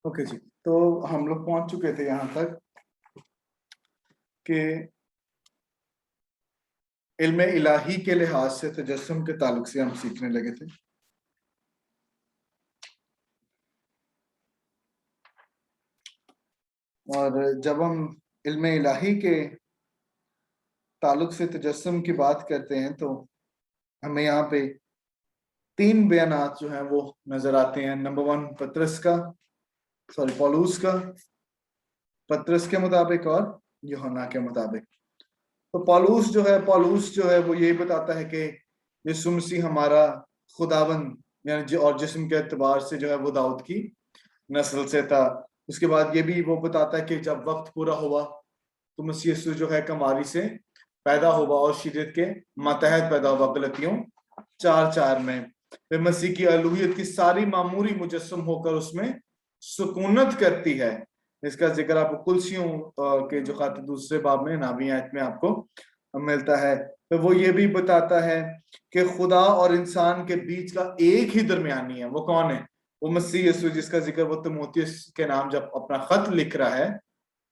Okay जी, तो हम लोग पहुंच चुके थे यहाँ तक कि इल्म इलाही के लिहाज से तजस्सुम के ताल्लुक से हम सीखने लगे थे। और जब हम इल्म इलाही के ताल्लुक से तजस्सुम की बात करते हैं तो हमें यहाँ पे तीन बयानात जो हैं वो नजर आते हैं। नंबर वन पौलुस का पतरस के मुताबिक और यूहन्ना के मुताबिक। तो पौलुस जो है वो यही बताता है कि यीशु मसीह हमारा खुदावंद यानी और जिस्म के एतबार से जो है वो दाऊद की नस्ल से था। उसके बाद ये भी वो बताता है कि जब वक्त पूरा हुआ तो मसीह यीशु जो है कमारी से पैदा हुआ और शरीयत के मातहत पैदा हुआ, गलतियों 4:4 में। फिर मसीह की अलूहियत की सारी मामूरी मुजस्सम होकर उसमें सुकूनत करती है। इसका जिक्र आपको कुलसियों के जो खाते दूसरे बाब में नावी आयत में आपको मिलता है। तो वो ये भी बताता है कि खुदा और इंसान के बीच का एक ही दरमियानी है। वो कौन है? वो मसीह यीशु, जिसका जिक्र वो तीमुथियुस के नाम जब अपना खत लिख रहा है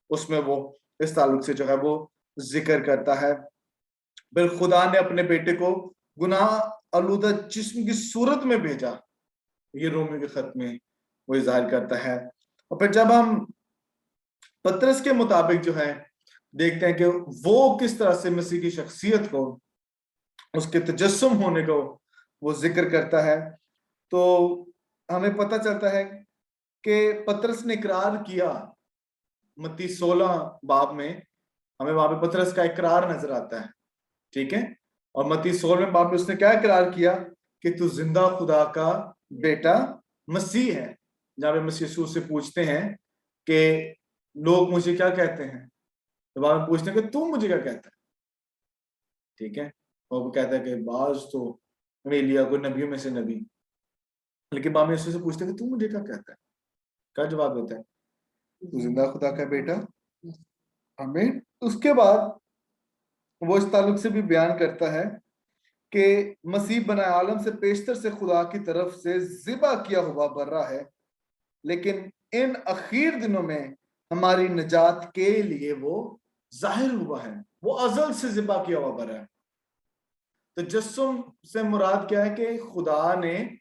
उसमें वो इस ताल्लुक से जो है वो जिक्र करता है। फिर खुदा ने अपने बेटे को गुनाह आलूदा जिस्म की सूरत में भेजा, ये रोमी के खत में वो इजहार करता है। और फिर जब हम पतरस के मुताबिक जो है देखते हैं कि वो किस तरह से मसीह की शख्सियत को, उसके तजस्सुम होने को वो जिक्र करता है, तो हमें पता चलता है कि पतरस ने इकरार किया। मत्ती 16 बाब में हमें वहां पे पतरस का इकरार नजर आता है, ठीक है। और मत्ती 16वें बाब में उसने क्या इकरार किया कि तू जिंदा खुदा का बेटा मसीह है। जहां पे मसीह यीशु से पूछते हैं कि लोग मुझे क्या कहते हैं, तो बाद में पूछते हैं कि तू मुझे क्या कहता है, ठीक है। और वो कहता है कि बाज तो एलिय्याह को नबियों में से नबी, लेकिन बाद में यीशु से पूछते हैं कि तू मुझे क्या कहता है, क्या जवाब देता है? तू जिंदा खुदा का बेटा। हमें उसके बाद वो इस ताल्लुक से भी बयान करता है कि मसीह बना आलम से पेशतर से खुदा की तरफ से जिबा किया हुआ बर्रा है, लेकिन इन अखीर दिनों में हमारी निजात के लिए वो जाहिर हुआ है। वो अजल से जिबा किया हुआ बर्रा है। तो जस्सुम से मुराद क्या है कि खुदा ने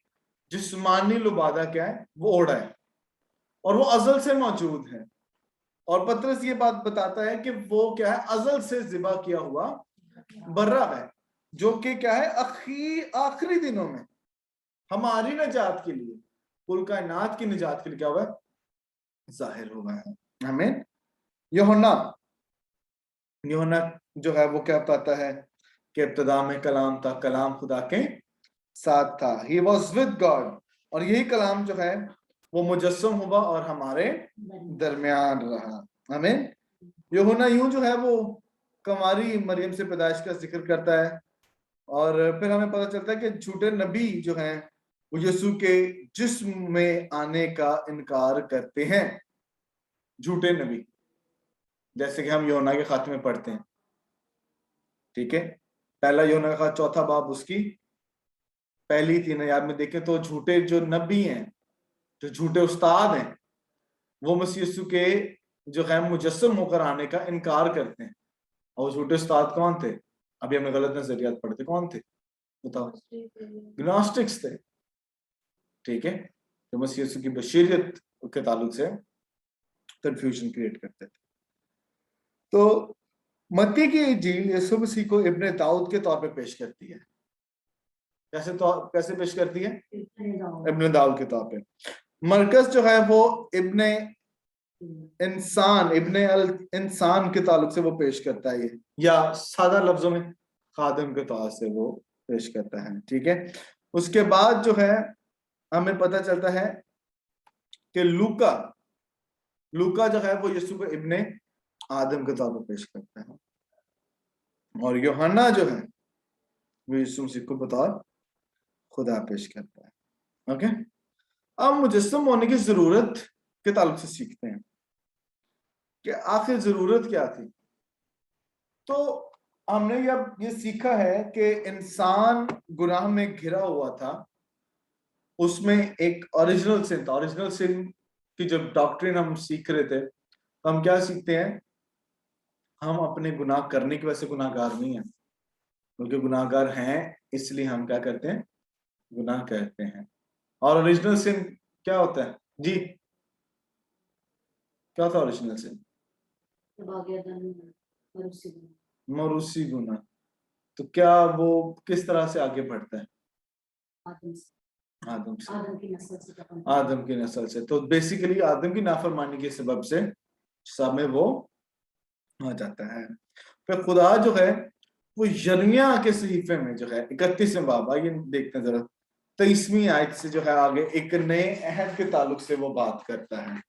जिस्मानी लुबादा क्या है वो ओढ़ा है और वो अजल से मौजूद है। और पतरस ये बात बताता है कि वो क्या है, अजल से जिबा किया हुआ बर्रा है, जो कि क्या है आखिरी दिनों में हमारी निजात के लिए, कुल कायनात की निजात के लिए क्या हुआ है, जाहिर हुआ है। हमें यूहन्ना जो है वो क्या बताता है कि इब्तिदा में कलाम था, कलाम खुदा के साथ था, ही वॉज विद गॉड, और यही कलाम जो है वो मुजस्सम हुआ और हमारे दरमियान रहा। हमें यूहन्ना यूं जो है वो कमारी मरियम से पैदाइश का जिक्र करता है। और फिर हमें पता चलता है कि झूठे नबी जो हैं वो यीशु के जिस्म में आने का इनकार करते हैं। झूठे नबी, जैसे कि हम यूहन्ना के खाते में पढ़ते हैं, ठीक है। पहला यूहन्ना का चौथा बाब उसकी पहली 3 आयत में देखें तो झूठे जो नबी हैं, जो झूठे उस्ताद हैं, वो मसीह यीशु के जो है मुजस्सम होकर आने का इनकार करते हैं। और झूठे उस्ताद कौन थे? अभी हमने गलत नजरियात पढ़ते, कौन थे बताओ? ग्नोस्टिक्स थे, ठीक है, जो मसीह यीशु की बशीरियत के ताल्लुक से कंफ्यूजन क्रिएट करते थे। तो मत्ती की इंजील यीशु मसीह को इब्ने दाऊद के तौर पे पेश करती है। कैसे पेश करती है? इब्ने दाऊद के तौर पे। मरकज जो है वो इब्ने इंसान के ताल्लुक से वो पेश करता है, या सादा लफ्जों में खादिम के तौर से वो पेश करता है, ठीक है। उसके बाद जो है हमें पता चलता है कि लूका जो है वो यीशु को इब्ने आदम के तौर पर पेश करता है, और यूहन्ना जो है वो यीशु मसीह को बतौर खुदा पेश करता है। ओके, अब मुजस्सम होने की जरूरत के ताल्लुक से सीखते हैं कि आखिर जरूरत क्या थी। तो हमने ये सीखा है कि इंसान गुनाह में घिरा हुआ था, उसमें एक ओरिजिनल सिन था। ओरिजिनल सिन की जब डॉक्ट्रिन हम सीख रहे थे तो हम क्या सीखते हैं, हम अपने गुनाह करने की वजह से गुनाहगार नहीं है, क्योंकि गुनाहगार हैं इसलिए हम क्या करते हैं, गुनाह करते हैं। और ओरिजिनल सिन क्या होता है जी, क्या था ओरिजिनल सिन? मरूसी गुनाह। तो क्या वो किस तरह से आगे बढ़ता है? आदम से, आदम की नस्ल से। तो बेसिकली आदम की नाफरमानी के सबब से सब में वो आ जाता है। फिर खुदा जो है वो यिर्मयाह के सहीफे में जो है 31वें बाब, आइए देखते हैं जरा 23वीं आयत से जो है आगे एक नए अहद के ताल्लुक से वो बात करता है।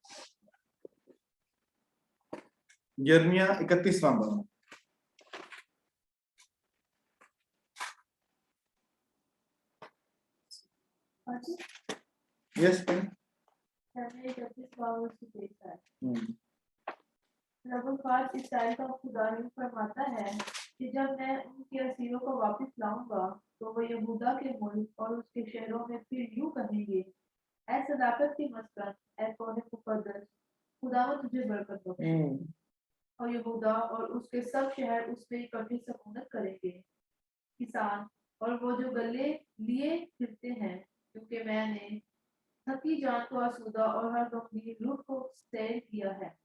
यिर्मयाह 31वां बाब। यस इसराइल का खुदा यूं फरमाता है कि जब मैं उनके असीरों को वापस लाऊंगा तो वो यहूदा के मुल्क और उसके शहरों में फिर यूं कहेंगे, ऐ सदाकत की मस्कन, ऐ कौने मुकद्दस, खुदावंद तुझे बरकत बख्शे। और यहूदा और उसके सब शहर उसमें इकट्ठी सकूनत करेंगे। किसान और वो जो गले लिए फिरते हैं, क्योंकि मैंने थकी जान को आसूदा और हर गंभीर रूह को सैर किया है।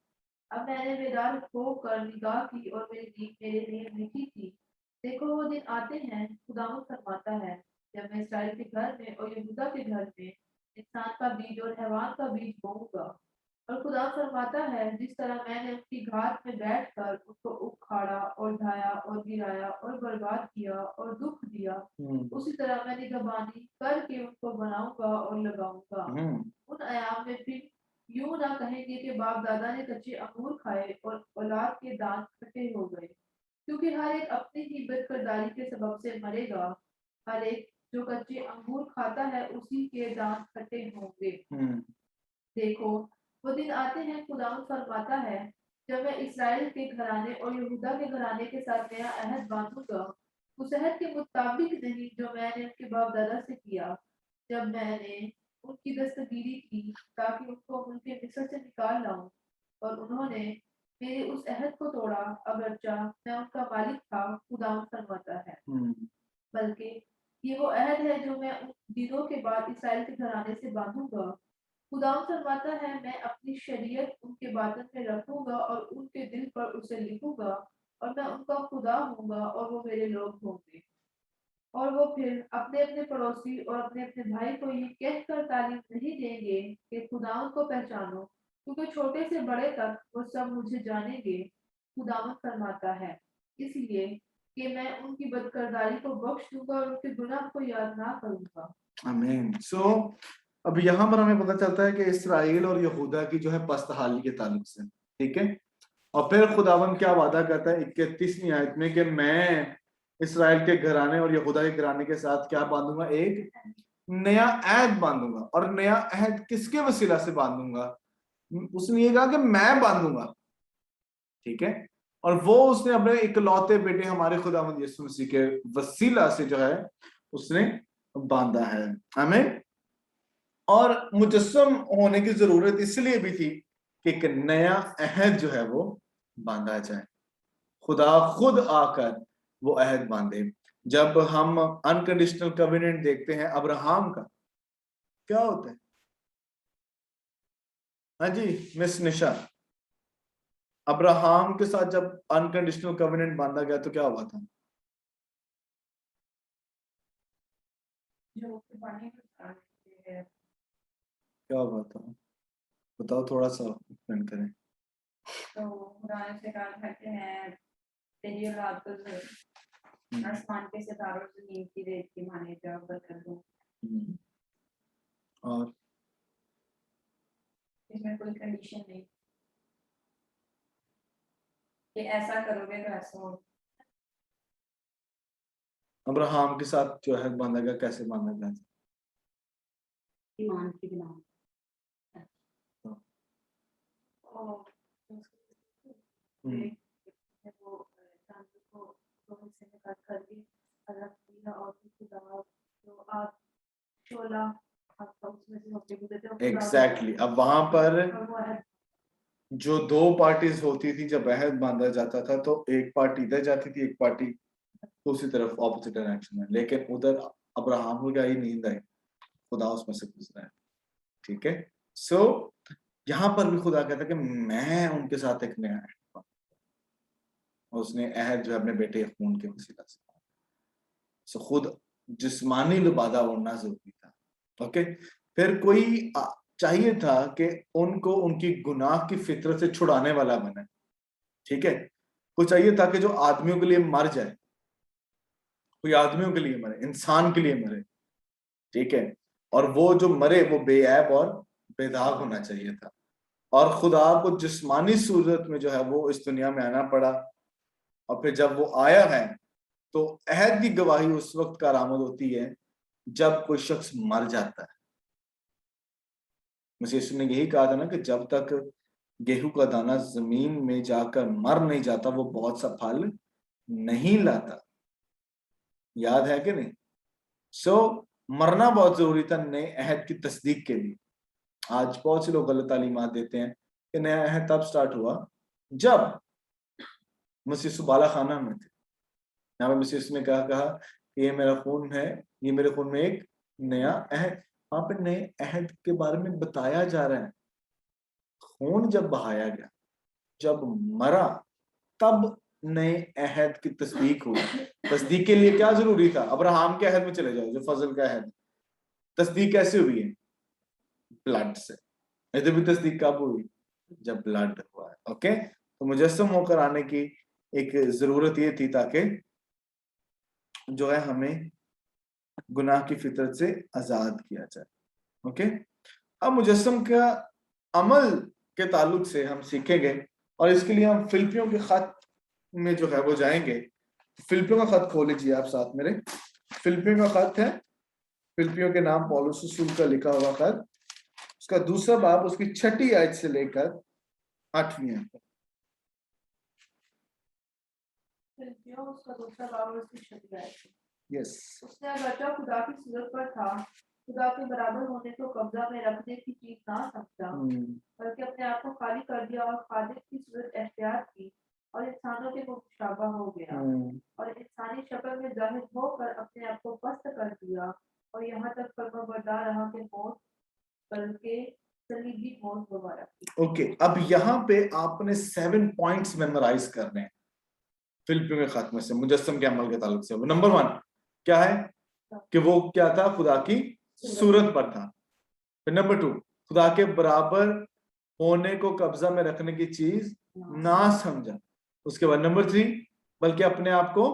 अब मैंने बेदार होकर निगाह की और मेरी नींद मेरे लिए मीठी थी। देखो वो दिन आते हैं, खुदावंद फरमाता है, जब मैं इस्राएल के घर में और यहूदा के घर में इंसान का बीज और हैवान का बीज बोऊंगा। और खुदा फरमाता है, जिस तरह मैंने उनकी घात में बैठकर उनको उखाड़ा और ढाया और गिराया और बर्बाद किया और दुख दिया, उसी तरह मैं निगहबानी करके उनको बनाऊंगा और लगाऊंगा। उन अयाम में फिर यूं ना कहेंगे कि बाप दादा ने कच्चे अंगूर खाए और औलाद के दांत खट्टे हो गए, क्योंकि हर एक अपनी ही बदकिरदारी के सबब से मरेगा। हर एक जो कच्चे अंगूर खाता है उसी के दांत खट्टे होंगे। देखो वो दिन आते हैं, खुदावंद फरमाता है, जब मैं इस्राएल के घराने और यहूदा के घराने के साथ नया अहद बांधूंगा, उस अहद के मुताबिक नहीं जो मैंने उनके बाप दादा से किया, जब मैंने उनकी दस्तगीरी की ताकि उनको उनके मिस्र से निकाल लाऊं। और उन्होंने मेरे उस अहद को तोड़ा, अगरचा मैं उनका मालिक था, खुदावंद फरमाता है। बल्कि ये वो अहद है जो मैं उन दिनों के बाद इस्राएल के घराने से बांधूंगा। खुदावंद फरमाता है, मैं अपनी शरीयत उनके बातन में रखूंगा और उनके दिल पर उसे लिखूंगा, और मैं उनका खुदा होऊंगा और वो मेरे लोग होंगे। और वो फिर अपने अपने पड़ोसी और अपने अपने भाई को ये कहकर तालीम नहीं देंगे कि खुदावंद को पहचानो, क्योंकि छोटे से बड़े तक वो सब मुझे जानेंगे, खुदावंद फरमाता है, इसलिए कि मैं उनकी बदकिरदारी को बख्श दूंगा और उनके गुनाह को याद ना करूंगा। आमीन। सो अब यहाँ पर हमें पता चलता है कि इसराइल और यहूदा की जो है पस्तहाली के ताल्लुक से, ठीक है। और फिर खुदावन क्या वादा करता है 31वीं आयत में कि मैं इसराइल के घराने और यहूदा के घराने के साथ क्या बांधूंगा, एक नया अहद बांधूंगा। और नया अहद किसके वसीला से बांधूंगा? उसने ये कहा कि मैं बांधूंगा, ठीक है। और वो उसने अपने इकलौते बेटे हमारे खुदावंद यीशु मसीह के वसीला से जो है उसने बांधा है। हमें और मुजस्सम होने की जरूरत इसलिए भी थी कि एक नया अहद जो है वो बांधा जाए, खुदा खुद आकर वो अहद बांधे। जब हम अनकंडीशनल कवेनेंट देखते हैं अब्राहम का, क्या होता है? हाँ जी मिस निशा, अब्राहम के साथ जब अनकंडीशनल कवेनेंट बांधा गया तो क्या हुआ था? क्या हुआ था बताओ, थोड़ा सा एक्सप्लेन करें। तो खुदा ने से कहा था कि मैं तेरी औलाद को आसमान के सितारों से नींद की रेत की माने बराबर कर दूं। और इसमें कोई कंडीशन नहीं कि ऐसा करोगे तो ऐसा हो। अब्राहम के साथ जो है बांधा गया, कैसे बांधा गया? ईमान की बिना। वो जानवर को हिस्से में काट कर दी, अलग किया और खुदा जो आप शोला आपका उसमें से होके गुजरते हो एग्जैक्टली अब वहां पर और वो अहद जो दो पार्टीज होती थी, जब अहद बांधा जाता था तो एक पार्टी इधर जाती थी, एक पार्टी दूसरी तरफ ऑपोजिट डायरेक्शन में, लेकिन उधर अब्राहम को क्या ही नींद आई, खुदा उसमें से गुजरा है। ठीक है, सो यहाँ पर भी खुदा कहता है कि मैं उनके साथ एक नया अहद बांधूंगा। और उसने अहद जो है अपने बेटे खून के वसीला से, सो खुद जिस्मानी लिबादा ओढ़ना जरूरी था। ओके, फिर कोई चाहिए था कि उनको उनकी गुनाह की फितरत से छुड़ाने वाला बने। ठीक है, कोई चाहिए था कि जो आदमियों के लिए मर जाए, कोई आदमियों के लिए मरे, इंसान के लिए मरे। ठीक है, और वो जो मरे वो बेऐब और बेदाग होना चाहिए था। और खुदा को जिस्मानी सूरत में जो है वो इस दुनिया में आना पड़ा। और फिर जब वो आया है तो अहद की गवाही उस वक्त कारआमद होती है जब कोई शख्स मर जाता है। मसीह यीशु ने यही कहा था ना कि जब तक गेहूं का दाना जमीन में जाकर मर नहीं जाता वो बहुत सा फल नहीं लाता। याद है कि नहीं? सो मरना बहुत जरूरी था नए अहद की तस्दीक के लिए। आज बहुत से लोग गलत तालीमात देते हैं कि नया अहद तब स्टार्ट हुआ जब मसीह यीशु बाला खाना में थे। यहाँ पे मसीह यीशु ने कहा कि ये मेरा खून है, ये मेरे खून में एक नया अहद। वहां पे नए अहद के बारे में बताया जा रहा है। खून जब बहाया गया, जब मरा, तब नए अहद की तस्दीक हुई। तस्दीक के लिए क्या जरूरी था? अब्राहम के अहद में चले जाओ, जो फजल का अहद। तस्दीक कैसे हुई है? ब्लड से। इधर भी तस्दीक कब हुई? जब ब्लड हुआ है। ओके, तो मुजस्सम होकर आने की एक जरूरत ये थी ताकि जो है हमें गुनाह की फितरत से आजाद किया जाए। ओके, अब मुजस्सम का अमल के ताल्लुक से हम सीखेंगे, और इसके लिए हम फिलिपियों के खत में जो है वो जाएंगे। फिलिपियों का खत खोल लीजिए आप साथ मेरे। फिलिपियों का खत है, फिलिपियों के नाम पौलुस रसूल का लिखा हुआ खत, उसका दूसरा बाब, उसकी 6ठी आयत से लेकर 8वीं आयत तक। फिलिपियों उसका दूसरा बाब और उसकी 6ठी आयत। यस, उसने अगरचे खुदा की सूरत पर था, खुदा के बराबर होने को कब्जा में रखने की चीज ना समझा, बल्कि अपने आप को खाली कर दिया और खादिम की सूरत अख्तियार की और इंसानों के मुशाबा हो गया और इंसानी शक्ल में जाहिर होकर अपने आप को पस्त कर दिया और यहाँ तक फर्माबरदार रहा कि मौत, बल्कि सलीबी मौत मुबारक की। ओके, अब यहाँ पे आपने 7 पॉइंट्स मेमोराइज करने हैं फिलिपियों के खत में से मुजस्सम के अमल के ताल्लुक से। नंबर 1 क्या है कि वो क्या था? खुदा की सूरत पर था। फिर नंबर 2, खुदा के बराबर होने को कब्जा में रखने की चीज ना समझा। उसके बाद नंबर 3, बल्कि अपने आप को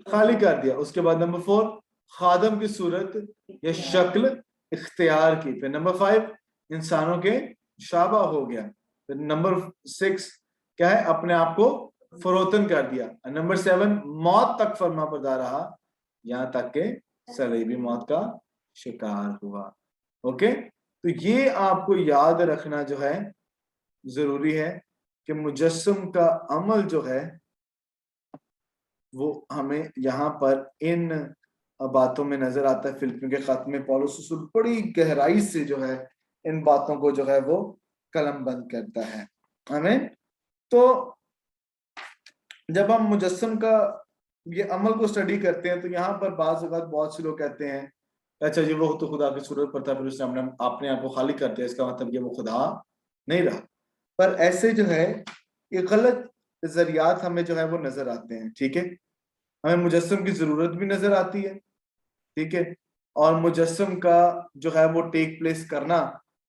खाली कर दिया। उसके बाद नंबर 4, खादम की सूरत या शक्ल इख्तियार की। फिर नंबर 5, इंसानों के शाबा हो गया। फिर नंबर 6 क्या है? अपने आप को फरोतन कर दिया। नंबर 7, मौत तक फरमाबरदार रहा, यहां तक के सलीबी मौत का शिकार हुआ। ओके, तो ये आपको याद रखना जो है जरूरी है कि मुजस्सम का अमल जो है वो हमें यहाँ पर इन बातों में नजर आता है। फिलिपियों के खत में पौलुस रसूल बड़ी गहराई से जो है इन बातों को जो है वो कलमबंद करता है। आमीन। तो जब हम मुजस्सम का ये अमल को स्टडी करते हैं तो यहाँ पर बाज़ औक़ात बहुत से लोग कहते हैं अच्छा जी वो तो खुदा की सूरत पर था, फिर उसने अपने आप को खाली कर दिया, इसका मतलब ये वो खुदा नहीं रहा। पर ऐसे जो है ये गलत जरियात हमें जो है वो नजर आते हैं। ठीक है, हमें मुजस्सम की जरूरत भी नजर आती है। ठीक है, और मुजस्सम का जो है वो टेक प्लेस करना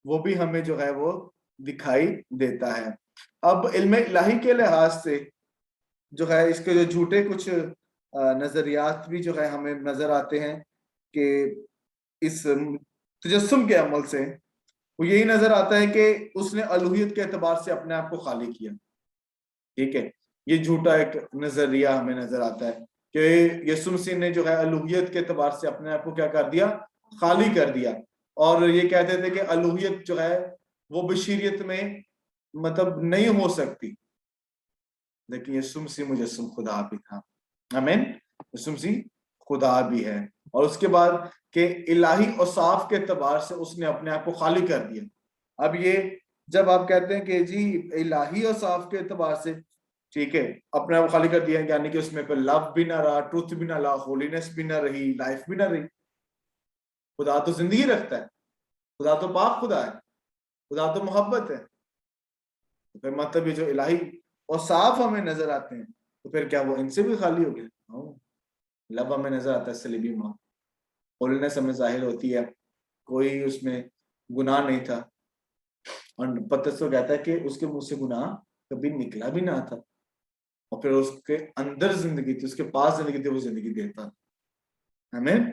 वो भी हमें जो है वो दिखाई देता है। अब इल्म इलाही के लिहाज से जो है इसके जो झूठे कुछ नजरियात भी जो है हमें नजर आते हैं कि इस तजस्सुम के अमल से वो यही नजर आता है कि उसने अलूहियत के एतबार से अपने आप को खाली किया। ठीक है, ये झूठा एक नजरिया हमें नजर आता है कि यीशु मसीह ने जो है अलूहियत के एतबार से अपने आप को क्या कर दिया? खाली कर दिया। और ये कहते थे कि अलूहियत जो है वो बशीरियत में मतलब नहीं हो सकती, लेकिन यीशु मसीह मुजस्सम खुदा भी था। आमीन। यीशु मसीह खुदा भी है। और उसके बाद के इलाही औसाफ के एतबार से उसने अपने आप को खाली कर दिया। अब ये जब आप कहते हैं कि जी इलाही और साफ के एतबार से, ठीक है, अपने आप खाली कर दिया, यानी कि उसमें फिर लव भी ना रहा, ट्रुथ भी ना रहा, होलीनेस भी ना रही, लाइफ भी ना रही। खुदा तो जिंदगी रखता है, खुदा तो पाक खुदा है, खुदा तो मोहब्बत है। तो फिर मतलब ये जो इलाही और साफ हमें नजर आते हैं, तो फिर क्या वो इनसे भी खाली हो गया? नो। लव हमें नजर आता है, सलीबी मौत। होलीनेस हमें जाहिर होती है, कोई उसमें गुनाह नहीं था। और पतरस तो कहता है कि उसके मुंह से गुनाह कभी निकला भी ना था, और फिर उसके अंदर जिंदगी थी, उसके पास जिंदगी थी, वो जिंदगी देता हमें।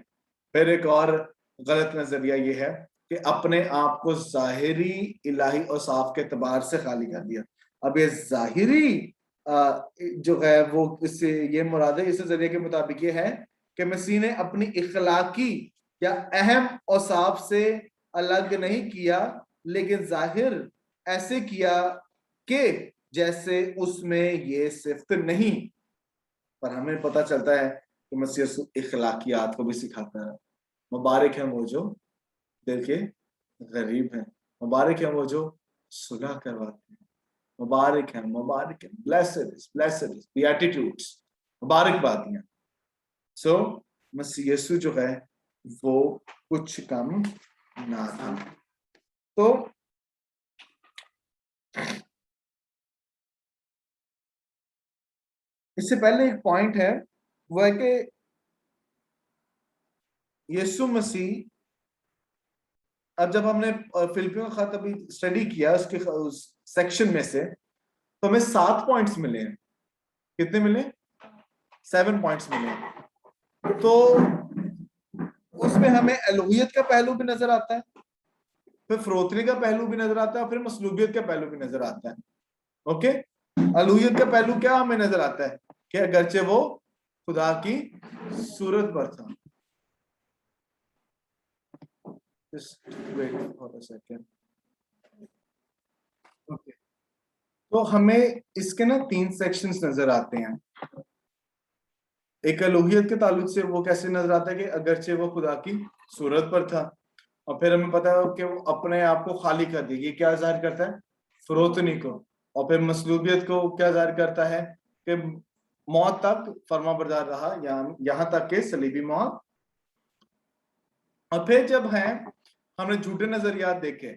फिर एक और गलत नजरिया ये है कि अपने आप को जाहिरी इलाही और साफ के एतबार से खाली कर दिया। अब ये जाहिरी जो है वो इससे ये मुराद है, इस नजरिए के मुताबिक ये है कि मसीह ने अपनी इखलाकी या अहम और साफ से अलग नहीं किया, लेकिन जाहिर ऐसे किया कि जैसे उसमें ये सिफ्त नहीं। पर हमें पता चलता है कि मसीह इखलाकियात को भी सिखाता है। मुबारक है वो जो दिल के गरीब हैं, मुबारक है वो जो सुलह करवाते हैं, मुबारक है, ब्लेसेड इज बीएटिट्यूड्स, मुबारकबादियां। सो मसीह यीशु जो है वो कुछ कम ना था। तो इससे पहले एक पॉइंट है, वो है कि यीशु मसीह, अब जब हमने फिलिपियों का खत अभी स्टडी किया उसके उस सेक्शन में से, तो हमें 7 पॉइंट्स मिले हैं। कितने मिले? 7 पॉइंट्स मिले हैं। तो उसमें हमें अलूहियत का पहलू भी नजर आता है, फिर फरोतनी का पहलू भी नजर आता है, फिर मसलूबियत का पहलू भी नजर आता है। ओके, अलूहियत का पहलू क्या हमें नजर आता है कि अगरचे वो खुदा की सूरत पर था। Just wait for a second. Okay. तो हमें इसके ना 3 सेक्शंस नजर आते हैं। एक अलूहियत के ताल्लुक से वो कैसे नजर आता है कि अगरचे वो खुदा की सूरत पर था, और फिर हमें पता है कि वो अपने आप को खाली कर दी, ये क्या जाहिर करता है? फरोतनी को। और फिर मसलूबियत को क्या जाहिर करता है कि मौत तक फर्माबरदार रहा, यहाँ तक के सलीबी मौत। और फिर जब है हमने झूठे नजरियात देखे,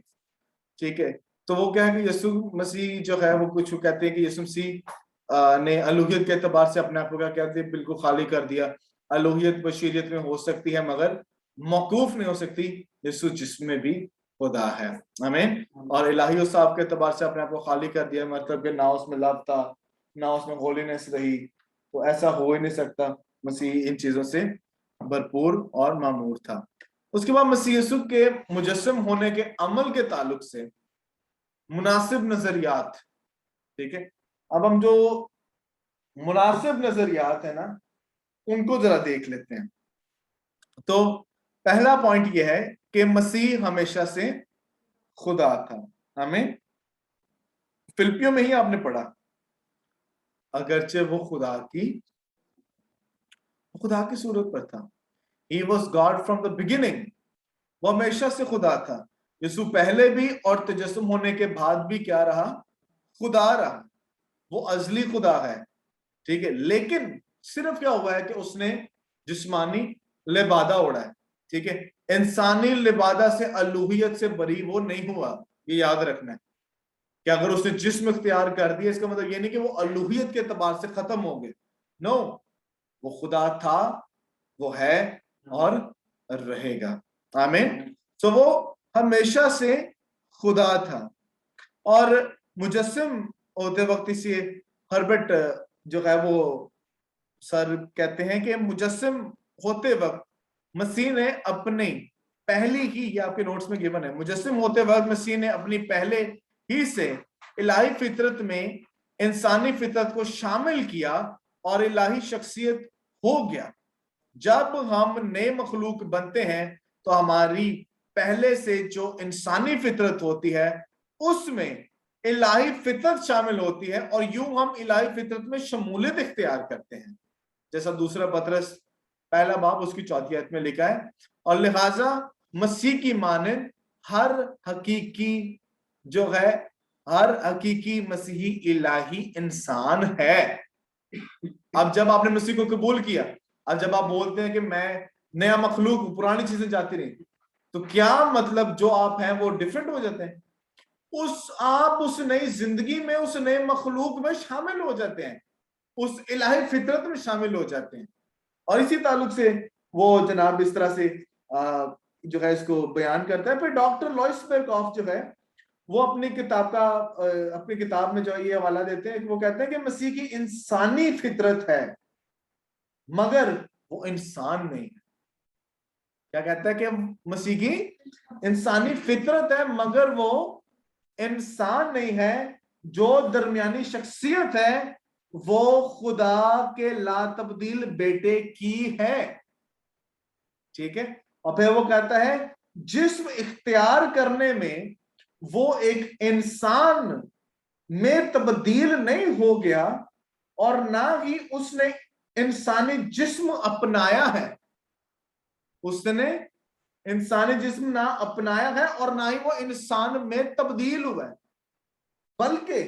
ठीक है, तो वो क्या है कि यीशु मसीह जो है वो कुछ कहते हैं कि यीशु मसीह ने अलूहियत के एतबार से अपने आप को क्या कहते हैं, बिल्कुल खाली कर दिया। अलूहियत बशीरियत में हो सकती है मगर मौकूफ नहीं हो सकती, यीशु जिसमें भी खुदा है। आमीन। और इलाही और साफ के एतबार से अपने आप को खाली कर दिया, मतलब कि ना उसमें लव था, ना उसमें होलीनेस रही, तो ऐसा हो ही नहीं सकता। मसीह इन चीजों से भरपूर और मामूर था। उसके बाद मसीह यीशु के मुजस्सम होने के अमल के ताल्लुक से मुनासिब नजरियात, ठीक है। अब हम जो मुनासिब नजरियात है ना, उनको जरा देख लेते हैं। तो पहला पॉइंट यह है कि मसीह हमेशा से खुदा था। हमें फिलिपियों में ही आपने पढ़ा, अगरचे वो खुदा की सूरत पर था। He was God from the beginning. वो हमेशा से खुदा था। यीशु पहले भी और तजस्सुम होने के बाद भी क्या रहा? खुदा रहा। वो अजली खुदा है, ठीक है। लेकिन सिर्फ क्या हुआ है कि उसने जिस्मानी लिबादा उड़ा है, ठीक है। इंसानी लिबादा से, अलूहियत से बरी वो नहीं हुआ। ये याद रखना है कि अगर उसने जिस्म इख्तियार कर दिया, इसका मतलब ये नहीं कि वो अलूहियत के एतबार से खत्म हो गए। नो, वो खुदा था, वो है और रहेगा। आमीन। तो वो हमेशा से खुदा था। और मुजस्सिम होते वक्त इसे हर्बर्ट जो है वो सर कहते हैं कि मुजस्सिम होते वक्त मसीह ने अपनी पहली ही, ये आपके नोट्स में गिवन है, मुजस्सिम होते वक्त मसीह ने अपनी पहले ही से इलाही फितरत में इंसानी फितरत को शामिल किया और इलाही शख्सियत हो गया। जब हम नए मखलूक बनते हैं तो हमारी पहले से जो इंसानी फितरत होती है उसमें इलाही फितरत शामिल होती है, और यूं हम इलाही फितरत में शमूलियत इख्तियार करते हैं, जैसा दूसरा पतरस पहला बाब उसकी 4 आयत में लिखा है। और लिहाजा मसीह की मानंद हर हकीकी जो है हर हकीकी मसीही इलाही इंसान है। अब जब आपने मसीह को कबूल किया, अब जब आप बोलते हैं कि मैं नया मखलूक हूं, पुरानी चीजें जाती रही, तो क्या मतलब जो आप हैं वो डिफरेंट हो जाते हैं? आप उस नई जिंदगी में, उस नए मखलूक में शामिल हो जाते हैं, उस इलाही फितरत में शामिल हो जाते हैं। और इसी ताल्लुक से वो जनाब इस तरह से जो है इसको बयान करता है। फिर डॉक्टर लॉइस बेरकॉफ जो है वो अपनी किताब में जो है ये हवाला देते हैं, वो कहते हैं कि मसीह की इंसानी फितरत है मगर वो इंसान नहीं है। क्या कहता है कि मसीह की इंसानी फितरत है मगर वो इंसान नहीं है। जो दरमियानी शख्सियत है वो खुदा के लातब्दील बेटे की है। ठीक है। और फिर वो कहता है जिस्म इख्तियार करने में वो एक इंसान में तब्दील नहीं हो गया और ना ही उसने इंसानी जिस्म अपनाया है। उसने इंसानी जिस्म ना अपनाया है और ना ही वो इंसान में तब्दील हुआ है, बल्कि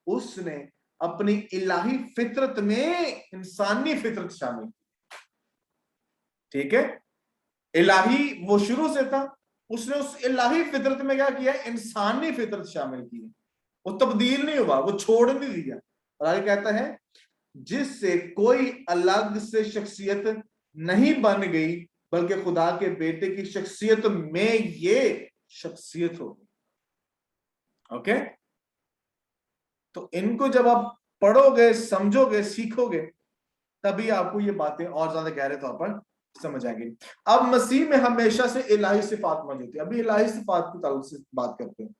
उसने अपनी इलाही फितरत में इंसानी फितरत शामिल की। ठीक है। इलाही वो शुरू से था, उसने उस इलाही फितरत में क्या किया? इंसानी फितरत शामिल की। वो तब्दील नहीं हुआ, वो छोड़ नहीं दिया। और आगे कहता है जिससे कोई अलग से शख्सियत नहीं बन गई बल्कि खुदा के बेटे की शख्सियत में ये शख्सियत होगी। ओके। तो इनको जब आप पढ़ोगे, समझोगे, सीखोगे, तभी आपको ये बातें और ज्यादा गहरे तौर पर समझ आएंगी। अब मसीह में हमेशा से इलाही सिफात मौजूद है। अभी इलाही सिफात के ताल्लुक से बात करते हैं।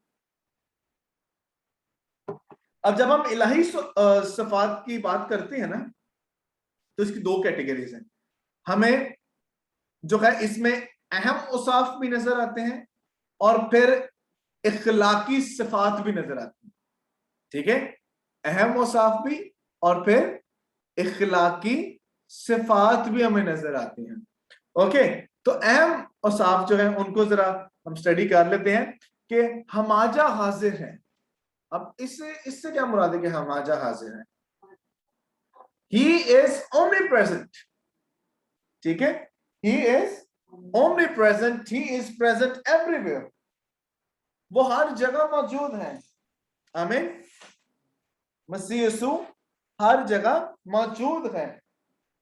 अब जब हम इलाही सिफात की बात करते हैं ना, तो इसकी दो कैटेगरीज हैं। हमें जो है इसमें अहम औसाफ भी नजर आते हैं और फिर इखलाकी सिफात भी नजर आती है। ठीक है। अहम औसाफ भी और फिर इखलाकी सिफात भी हमें नजर आती हैं। ओके। तो अहम औसाफ जो है उनको जरा हम स्टडी कर लेते हैं कि हमाजा हाजिर है। अब इससे क्या मुराद है कि हमाजा हाजिर है? ही इज ओमनी प्रेजेंट। ठीक है। ही is omni present, he is present everywhere. वो हर जगह मौजूद है। आमीन। मसीह यीशु हर जगह मौजूद है।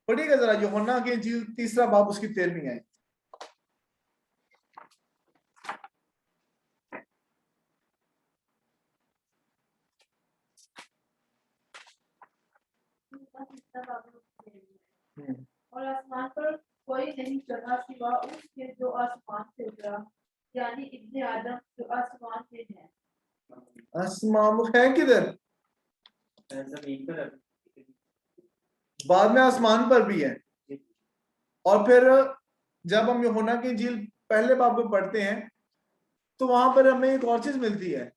पढ़िएगा जरा यूहन्ना की इंजील 3 बाब उसकी 13वीं आयत। और आसमान पर कोई नहीं चढ़ा सिवा उसके जो आसमान से उतरा, यानी इब्ने आदम जो आसमान में है। आसमान वो है किधर? जमीन पर। बाद में आसमान पर भी है। और फिर जब हम यूहन्ना की इंजील पहले बाब को पढ़ते हैं तो वहां पर हमें एक और चीज मिलती है।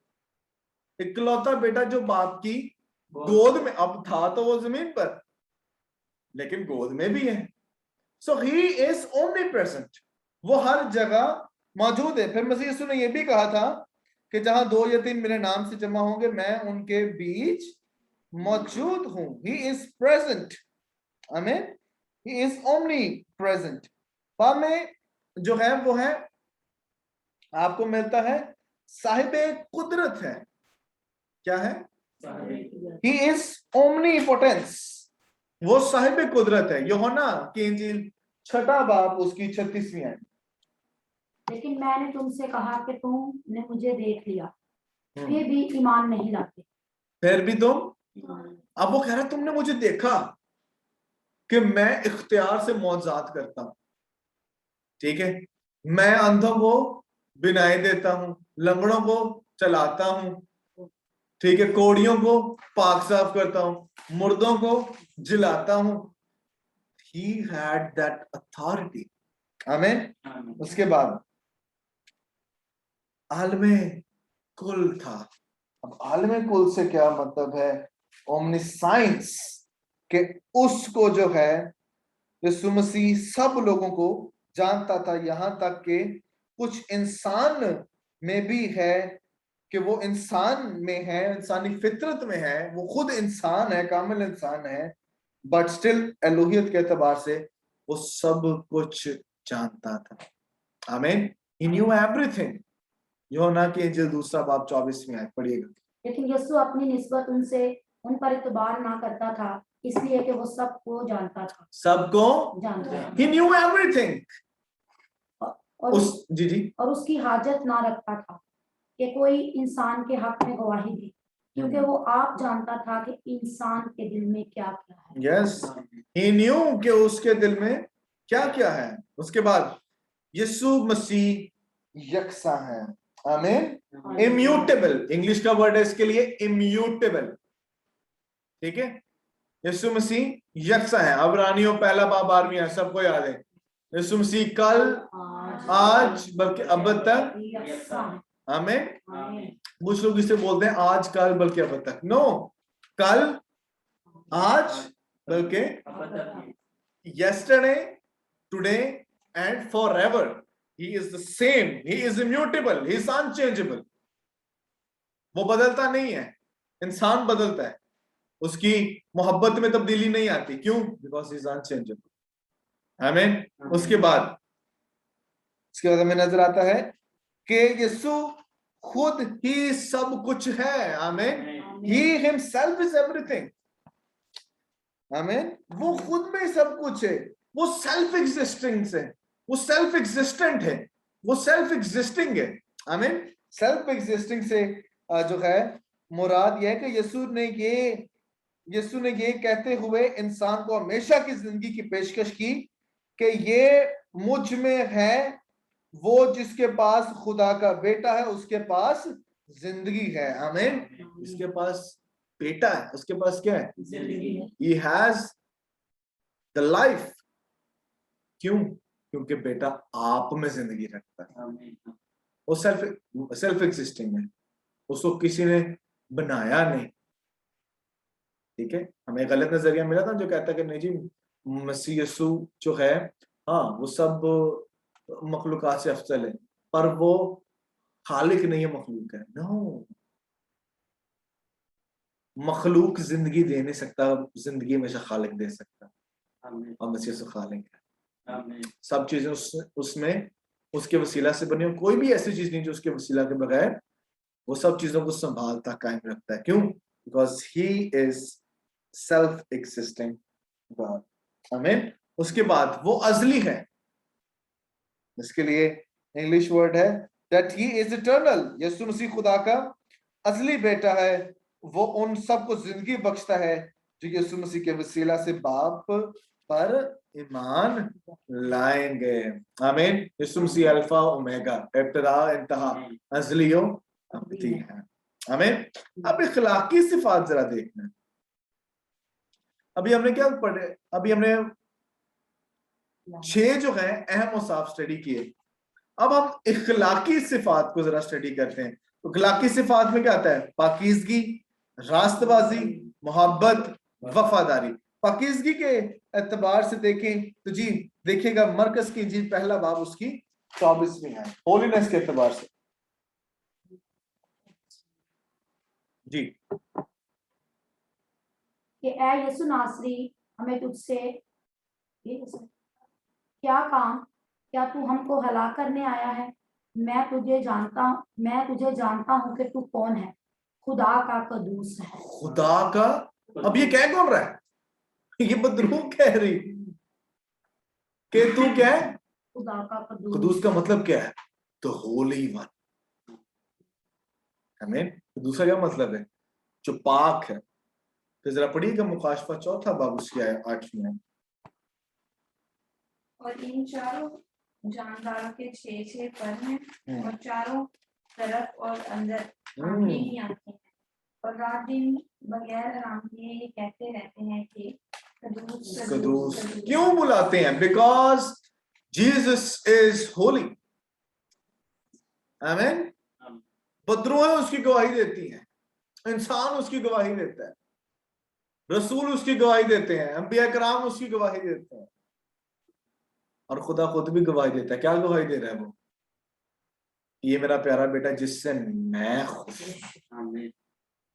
इकलौता बेटा जो बाप की गोद में, अब था तो वो जमीन पर लेकिन गोद में भी है। सो ही इज ओमनी प्रेजेंट, वो हर जगह मौजूद है। फिर मसीह यीशु ने यह भी कहा था कि जहां 2 या 3 मेरे नाम से जमा होंगे मैं उनके बीच मौजूद हूं। He is present. आमीन। He is omnipresent. बाद में जो है वो है आपको मिलता है साहिबे कुदरत है। क्या है? ही इज ओमनीपोटेंस, वो साहिब कुदरत है। यूहन्ना की इंजील 6 बाब उसकी 36वीं आयत। लेकिन मैंने तुमसे कहा कि तुमने मुझे देख लिया, फिर भी ईमान नहीं लाते। फिर भी तुम, अब वो कह रहा है तुमने मुझे देखा कि मैं इख्तियार से मौजात करता हूं। ठीक है। मैं अंधों को बिनाई देता हूं, लंगड़ों को चलाता हूं, ठीक है, कोड़ियों को पाक साफ करता हूं, मुर्दों को जिलाता हूं। He had that authority. आमीन। उसके बाद आलमे कुल था। अब आलमे कुल से क्या मतलब है? ओमनिसाइंस के उसको जो है यीशु मसीह सब लोगों को जानता था, यहां तक कि कुछ इंसान में भी है कि वो इंसान में है, इंसानी फितरत में है, वो खुद इंसान है, कामिल इंसान है, बट स्टिल एलोहियत के एतबार से वो सब कुछ जानता था। आमीन। ही न्यू एवरीथिंग। यूहन्ना की इंजील 2 बाब 24 में आए, पढ़िएगा। लेकिन यीशु अपनी निस्बत उन पर इतबार ना करता था, इसलिए कि वो सबको जानता था। सबको जानता था। ही न्यू एवरीथिंग। और जी और उसकी हाजत ना रखता था कि कोई इंसान के हक में गवाही दे, क्योंकि वो आप जानता था कि इंसान के दिल में क्या क्या है। यस, ही न्यू कि उसके दिल में क्या क्या है। उसके बाद यीशु मसीह यकसा है। आमीन। इम्यूटेबल, इंग्लिश का वर्ड है इसके लिए इम्यूटेबल। ठीक है, यीशु मसीह यकसा है। अब्रानियों 1 बाब 12 है, सबको याद है। यीशु मसीह कल, आज, बल्कि अब तक। आमीन। कुछ लोग इसे बोलते हैं आज कल बल्कि अब तक। नो, कल, आज, बल्कि yesterday, today and forever. He is the same. He is immutable. He is unchangeable. वो बदलता नहीं है। इंसान बदलता है, उसकी मोहब्बत में तब्दीली नहीं आती। क्यों? Because he is unchangeable. आमीन। उसके बाद हमें नजर आता है कि यीशु खुद ही सब कुछ है। आमीन। He himself is everything. आमीन। वो खुद में सब कुछ है। वो सेल्फ एग्जिस्टिंग है, वो सेल्फ एग्जिस्टेंट है, वो सेल्फ एग्जिस्टिंग है। आमीन। सेल्फ एग्जिस्टिंग से जो है मुराद यह है कि यीशु ने ये कहते हुए इंसान को हमेशा की जिंदगी की पेशकश की कि ये मुझ में है, वो जिसके पास खुदा का बेटा है उसके पास जिंदगी है। आमीन। इसके पास बेटा है, उसके पास क्या है? He has the life. क्यों? क्योंकि बेटा आप में जिंदगी रखता है। वो सेल्फ एग्जिस्टिंग है, उसको किसी ने बनाया नहीं। ठीक है, हमें गलत नजरिया मिला था जो कहता है कि नहीं जी, मसीह यीशु जो है, हाँ वो सब मखलूकात से अफजल है, पर वो खालिक नहीं है, मखलूक है। नो, मखलूक जिंदगी दे नहीं सकता, जिंदगी हमेशा खालिक दे सकता, और मसीह से खालिक है। सब चीजें उसमें उसके वसीला से बनी हो। कोई भी ऐसी चीज नहीं जो उसके वसीला के बगैर वो सब चीजों को संभालता, कायम रखता है। क्यों? Because he is self existing God. आमीन। उसके बाद वो अजली है, इसके लिए इंग्लिश वर्ड है दैट ही इज इटर्नल। यीशु मसीह खुदा का अजली बेटा है। वो उन सबको जिंदगी बख्शता है जो यीशु मसीह के वसीला से बाप पर ईमान लाएंगे। आमीन। यीशु मसीह अल्फा ओमेगा, इब्तिदा इंतहा, अजलियो अबदी है। आमीन। अब इखलाकी सिफात जरा देखना। अभी हमने क्या पढ़े? अभी हमने 6 जो है अहम औसाफ स्टडी किए। अब हम इखलाकी सिफात को जरा स्टडी करते हैं। तो इखलाकी सिफात में क्या आता है? पाकीज़गी, रास्तबाजी, मोहब्बत, वफादारी। पाकीज़गी के एतबार से देखें तो जी देखिएगा, मरकज की इंजील 1 बाब उसकी 24वीं है। होलीनेस के एतबार से जी, कि ऐ यीशु नासरी, हमें तुझसे क्या काम? क्या तू हमको हलाक करने आया है? मैं तुझे जानता हूँ कि तू कौन है। खुदा का कदूस है। खुदा का। अब ये कह कौन रहा है? ये बदरूह कह रही कि तू क्या है? खुदा का कदूस। कदूस का मतलब क्या है? The Holi one. आमीन। दूसरा क्या मतलब है? जो पाक है। तो जरा पढ़िएगा मुकाशफा 4 बाब उसकी 8वीं। और इन चारों जानदारों के 6 पर हैं और चारों तरफ और अंदर आंखें ही आंखें हैं, और रात दिन बगैर आराम किए ये कहते रहते हैं कि कदूस कदूस। क्यों बुलाते हैं? Because Jesus is Holi. आमीन। बदरूहें उसकी गवाही देती हैं, इंसान उसकी गवाही देता है, रसूल उसकी गवाही देते हैं, अंबिया कराम उसकी गवाही देते हैं, और खुदा खुद भी गवाही देता है। क्या गवाही दे रहा है वो? ये मेरा प्यारा बेटा जिससे मैं खुश हूं। आमीन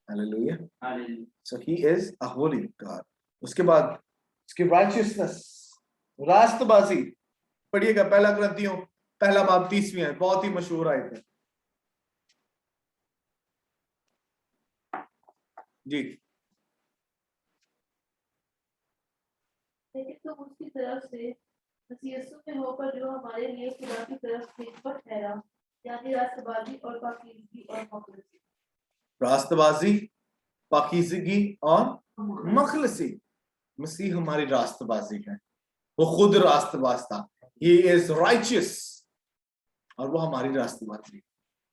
hallelujah. Hallelujah So he is a holy God. उसके बाद उसकी righteousness, रास्तबाजी पढ़िएगा, पहला ग्रंथियों पहला बाब 30वीं है, बहुत ही मशहूर आयत है जी। लेकिन तुम उसकी तरफ से मसीह यीशु में होकर जो हमारे लिए खुदा की तरफ से निकट ठहरा, यानी रास्तबाजी और पाकीज़गी और मुखलसी। रास्तबाजी, पाकीज़गी और मखलसी। मसीह हमारी रास्तबाजी है, वो खुद रास्तबाज था। He is righteous और वो हमारी रास्तबाजी।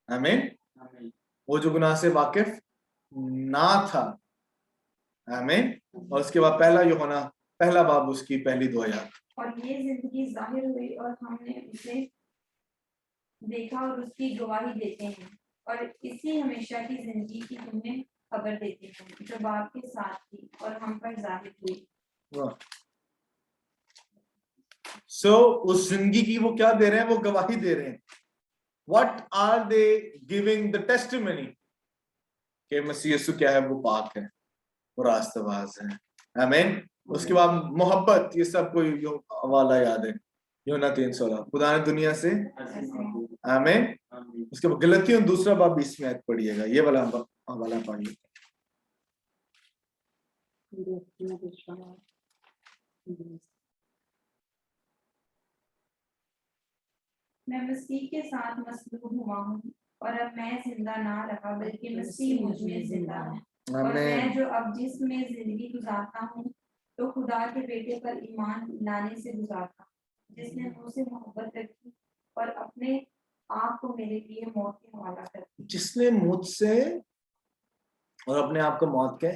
आमीन। आमीन वो जो गुनाह से वाकिफ ना था। आमीन। और उसके बाद पहला यूहन्ना पहला बाब उसकी पहली 2 आयत। और ये जिंदगी जाहिर हुई और हमने उसे देखा और उसकी गवाही देते हैं, और इसी हमेशा की जिंदगी की तुम्हें खबर देते हैं जो बाप के साथ थी और हम पर जाहिर हुई। वाह। उस जिंदगी की वो क्या दे रहे हैं? वो गवाही दे रहे हैं। What are they giving the testimony? कि मसीह यीशु क्या है? वो पाक है, वो रास्तबाज है। आमीन। उसके बाद मोहब्बत, ये सब कोई हवाला याद है, यूहन्ना 3:16, खुदा ने दुनिया से। आमीन। आमीन उसके बाद गलतियों दूसरा बाब 20वीं आयत पढ़िएगा, ये वाला हवाला पढ़िए। मैं मसीह के साथ मसलूब हुआ हूँ, और अब मैं जिंदा ना रहा बल्कि मसीह मुझ में जिंदा है। और मैं जो अब जिसमें जिंदगी गुजारता हूँ तो खुदा के बेटे पर ईमान लाने से गुजारता हूँ, जिसने मुझसे मोहब्बत रखी और अपने आप को मेरे लिए मौत के हवाला कर दिया। जिसने मुझसे और अपने आप को मौत के।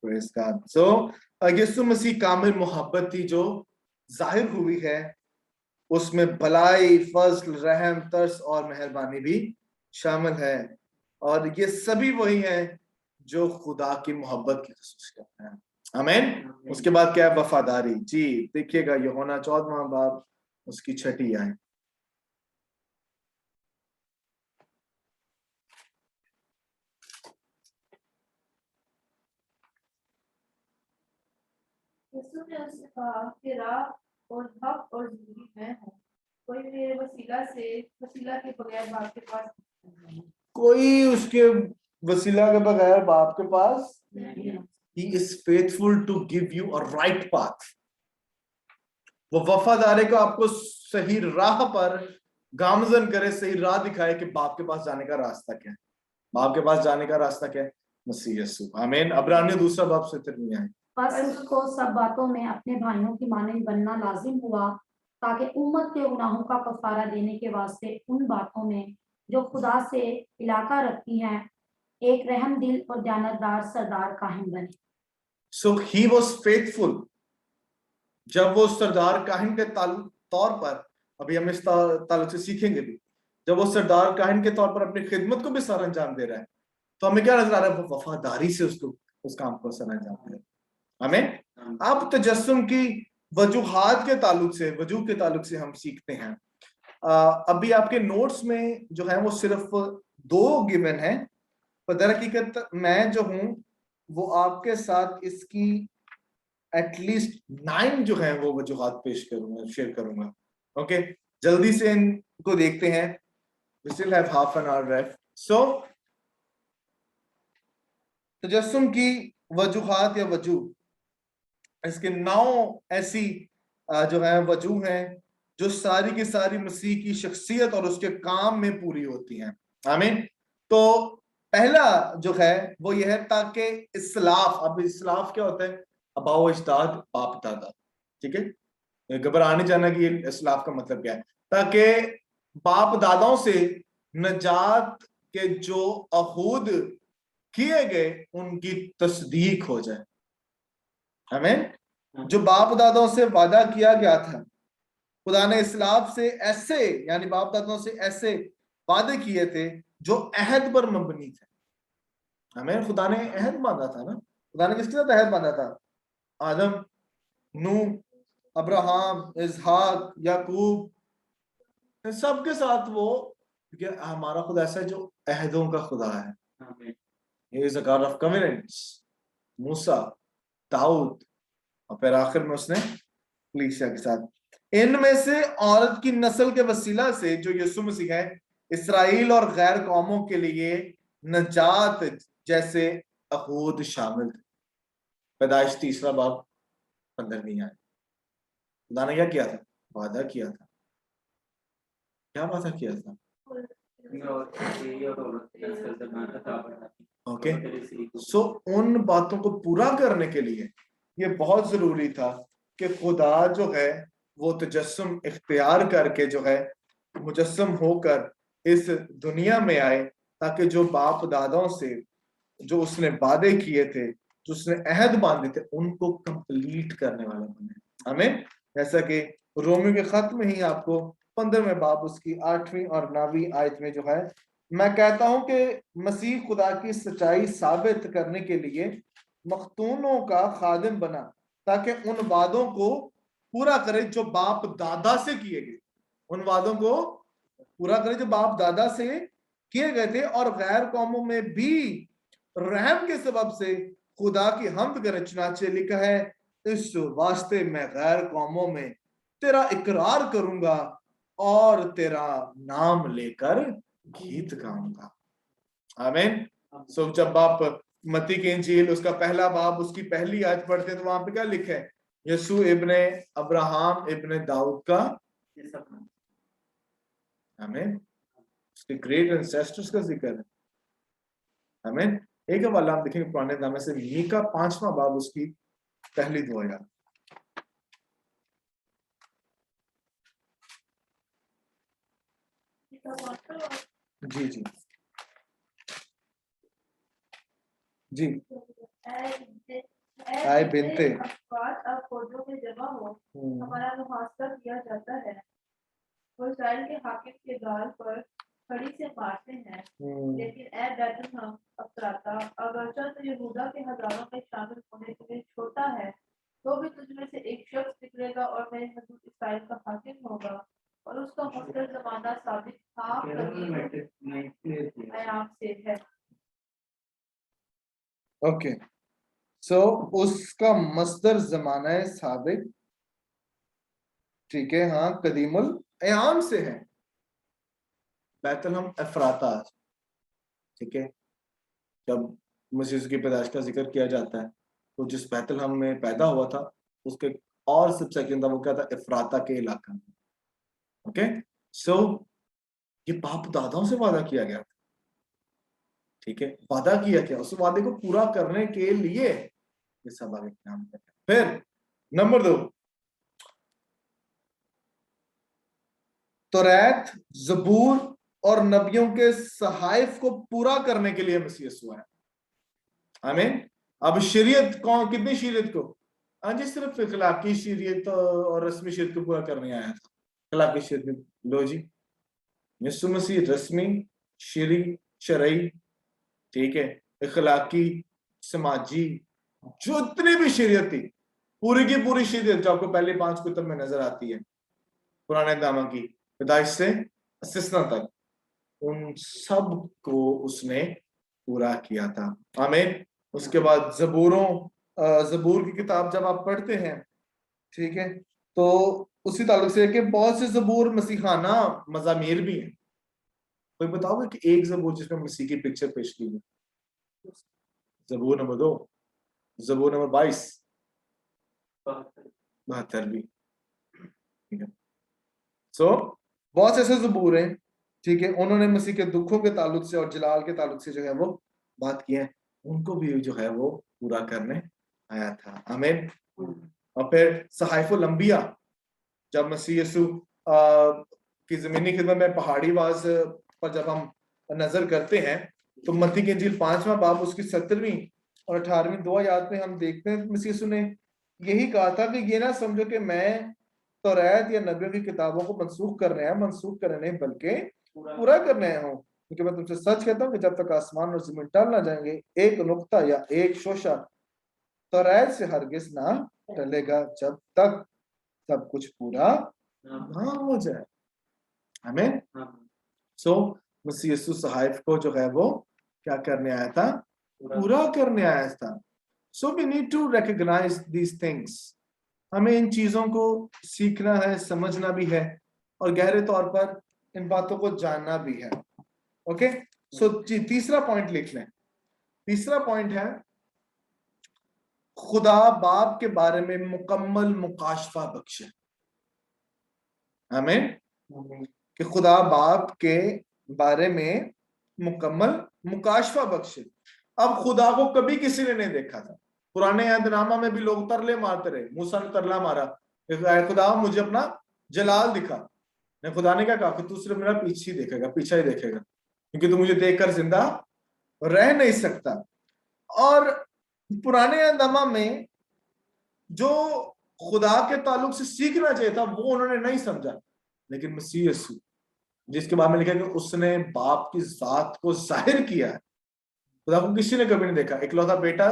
Praise God. So यीशु मसीह कामिल मोहब्बत थी जो जाहिर हुई है, उसमें भलाई, फजल, रहम, तरस और मेहरबानी भी शामिल है, और ये सभी वही हैं जो खुदा की मोहब्बत की तस्वीर करते हैं। आमीन। उसके बाद क्या है? वफादारी। जी देखिएगा यूहन्ना 14वां बाब उसकी 6ठी आयत। यीशु ने उससे कहा कि राह और हक और जिंदगी मैं हूँ, कोई मेरे वसीला के बगैर बाप के पास नहीं है। कोई उसके वसीला के बगैर बाप के पास। He is faithful to give you a right path. वो वफादार है को आपको सही राह पर गामजन करे, सही राह दिखाए कि बाप के पास जाने का रास्ता क्या है। बाप के पास जाने का रास्ता क्या है? मसीह यीशु। आमीन। अब्रानियों 2 बाब 17वीं आयत। बस उसको सब बातों में अपने भाइयों की मानंद बनना लाजिम हुआ, ताकि उम्मत के गुनाहों का कफारा देने के वास्ते उन बातों में जो खुदा से इलाका रखती हैं, एक रहम दिल और दयानतदार सरदार कायम बने। So he was faithful। जब वो सरदार काहिन के तौर पर, अभी हम इस ताल्लुक से सीखेंगे भी, जब वो सरदार काहिन के तौर पर अपनी खिदमत को भी सर अंजाम दे रहा है, तो हमें क्या नजर आ रहा है? वो वफादारी से उसको उस काम को सर अंजाम दे रहा है। आमीन। अब तजस्सुम की वजूहात के ताल्लुक से, वजूह के ताल्लुक से हम सीखते हैं। अभी आपके नोट्स में जो है वो सिर्फ 2 गिवन है, पर दर हकीकत मैं जो हूं वो आपके साथ इसकी एटलीस्ट 9 जो है वो वजूहात पेश करूंगा, शेयर करूंगा। ओके, जल्दी से इनको देखते हैं। We still have half an hour left. So तजस्सुम की वजूहात या वजूह, इसके 9 ऐसी जो है वजूह हैं जो सारी की सारी मसीह की शख्सियत और उसके काम में पूरी होती हैं। आमीन। तो पहला जो है वो ये है ताकि इस्लाफ। अब इस्लाफ क्या होता है? अबाओ अजदाद, बाप दादा। ठीक है, घबराने जाना कि ये इस्लाफ का मतलब क्या है। ताकि बाप दादाओं से नजात के जो अहूद किए गए उनकी तस्दीक हो जाए। आमीन। जो बाप दादाओं से वादा किया गया था, खुदा ने इस्लाफ से ऐसे, यानी बाप दादाओं से ऐसे वादे किए थे जो अहद पर मबनी थे। हमें खुदा ने अहद बांधा था ना। खुदा ने किसके साथ अहद बांधा था? आदम, नूह, अब्राहम, इसहाक, याकूब, सबके साथ वो क्योंकि हमारा खुदा ऐसा है जो अहदों का खुदा है। आमीन। He is a God of covenants. मूसा, दाऊद और फिर आखिर में उसने कलीसिया के साथ। इनमें से औरत की नस्ल के वसीला से जो यीशु मसीह है, इसराइल और गैर कौमों के लिए नजात जैसे अहूद शामिल थे। पैदाइश 3 बाब 15वीं आयत। खुदा ने क्या किया था? वादा किया था। क्या वादा किया था? ओके, सो उन बातों को पूरा करने के लिए ये बहुत जरूरी था कि खुदा जो है वो तजस्सुम इख्तियार करके जो है मुजस्सम होकर इस दुनिया में आए, ताकि जो बाप दादाओं से जो उसने वादे किए थे, जो उसने अहद बांधे थे, उनको कंप्लीट करने वाला बने। आमीन। जैसा कि रोमियो के खत में ही आपको 15वें बाब उसकी 8वीं और 9वीं आयत में जो है, मैं कहता हूं कि मसीह खुदा की सच्चाई साबित करने के लिए मख्तूनों का खादिम बना, ताकि उन वादों को पूरा करे जो बाप दादा से किए गए। उन वादों को पूरा करे जो बाप दादा से किए गए थे, और गैर कौमों में भी रहम के सबब से खुदा की हम्द करे। चुनाचे लिखा है, इस वास्ते मैं गैर कौमों में तेरा इकरार करूंगा और तेरा नाम लेकर गीत गाऊंगा। आमीन। सो जब आप मत्ती की इंजील उसका पहला बाब उसकी पहली आयत पढ़ते हैं तो वहां पे क्या लिखा है? यीशु इब्ने अब्राहम इब्ने दाऊद का, आमीन, उसके ग्रेट एंसेस्टर्स का जिक्र है। आमीन। एक हवाला हम देखेंगे पुराने नामे से, मीका 5वां बाब उसकी पहली 2 आयत। जी जी जी। आए बिनते अब कोडों में जमा हो, हमारा मुहासबा किया जाता है। वो इस्राएल के हाकिम के गाल पर छड़ी से मारते हैं, लेकिन ए बैतलहम अफराता, अगरचे तो यहूदा के हजारों में शामिल होने के लिए छोटा है, तो भी तुझमें से एक शख्स निकलेगा और मेरे हजूर इस्राएल का हाकिम होगा, और उसका मुस्तकिल जमाना साबित आयाम से है। ओके, सो उसका मस्दर जमाना है साबिक, ठीक है, हाँ, कदीमुल अयाम से है। बैतलहम अफराता, ठीक है, जब मसीह की पैदाइश का जिक्र किया जाता है तो जिस बैतलहम में पैदा हुआ था उसके और सबसे था वो क्या था? अफराता के इलाका में। ओके, सो ये बाप दादाओं से वादा किया गया था, ठीक है, वादा किया क्या? उस वादे को पूरा करने के लिए ये सब आगे काम करते हैं। फिर नंबर 2, तौरात, ज़बूर और नबियों के सहाइफ को पूरा करने के लिए मसीह हुआ है। आमीन। अब शरीयत कौन, कितनी शरीयत को? हाँ जी, सिर्फ इखलाकी शरीयत और रस्मी शरीयत को पूरा करने आया था। इखलाकी शरीयत लो जी, यीशु मसीह रस्मी शरई, ठीक है, इखलाकी, समाजी, जितनी भी शरीयत थी, पूरी की पूरी शरीयत जो आपको पहले 5 कुतुब में नजर आती है पुराने नामा की, पैदाइश से अस्तिस्ना तक, उन सब को उसने पूरा किया था। आमीन। उसके बाद ज़बूर की किताब जब आप पढ़ते हैं, ठीक है, तो उसी ताल्लुक से कि बहुत से ज़बूर मसीहाना मज़ामीर भी हैं। कोई बताओगे कि एक ज़बूर जिसमें मसीह की पिक्चर पेश की है? ज़बूर नंबर 2, ज़बूर नंबर 22, 72 ठीक है। सो बहुत से ऐसे ज़बूर हैं, ठीक है, उन्होंने मसीह के दुखों के ताल्लुक से और जलाल के ताल्लुक से जो है वो बात की है, उनको भी जो है वो पूरा करने आया था। आमीन। और फिर सहाइफुल अंबिया, जब मसीह यीशु की जमीनी खिदमत में पहाड़ी वाज पर जब हम नजर करते हैं तो मत्ती की इंजील 5वां बाब उसकी 17वीं और 18वीं 2 आयत में हम देखते हैं मसीह यीशु ने यही कहा था कि ये ना समझो कि मैं तौरात या नबियों की किताबों को मनसूख करने नहीं बल्कि पूरा करने आया हूँ। क्योंकि मैं तुमसे सच कहता हूँ कि जब तक आसमान और जमीन टल ना जाएंगे, एक नुक्ता या एक शोशा तौरात से हरगिज ना टलेगा, जब तक सब कुछ पूरा ना हो जाए। हमें सो मसीह यीशु सहायफ को जो है वो क्या करने आया था, पूरा करने आया था। So we need to recognise these things. हमें इन चीजों को सीखना है, समझना भी है और गहरे तौर पर इन बातों को जानना भी है। ओके, सो तीसरा पॉइंट लिख लें। तीसरा पॉइंट है खुदा बाप के बारे में मुकम्मल मुकाशफा बख्शे। आमीन। कि खुदा बाप के बारे में मुकम्मल मुकाशफा बख्शे। अब खुदा को कभी किसी ने नहीं देखा था। पुराने अहदनामा में भी लोग तरले मारते रहे, मूसा ने तरला मारा, खुदा मुझे अपना जलाल दिखा। खुदा ने क्या कहा कि तू सिर्फ मेरा पीछे ही देखेगा, पीछा ही देखेगा, क्योंकि तू मुझे देखकर जिंदा रह नहीं सकता। और पुराने अहदनामा में जो खुदा के ताल्लुक से सीखना चाहिए था वो उन्होंने नहीं समझा। लेकिन मसीह यीशु, जिसके बारे में लिखा है कि उसने बाप की जात को जाहिर किया है। खुदा को किसी ने कभी नहीं देखा, इकलौता बेटा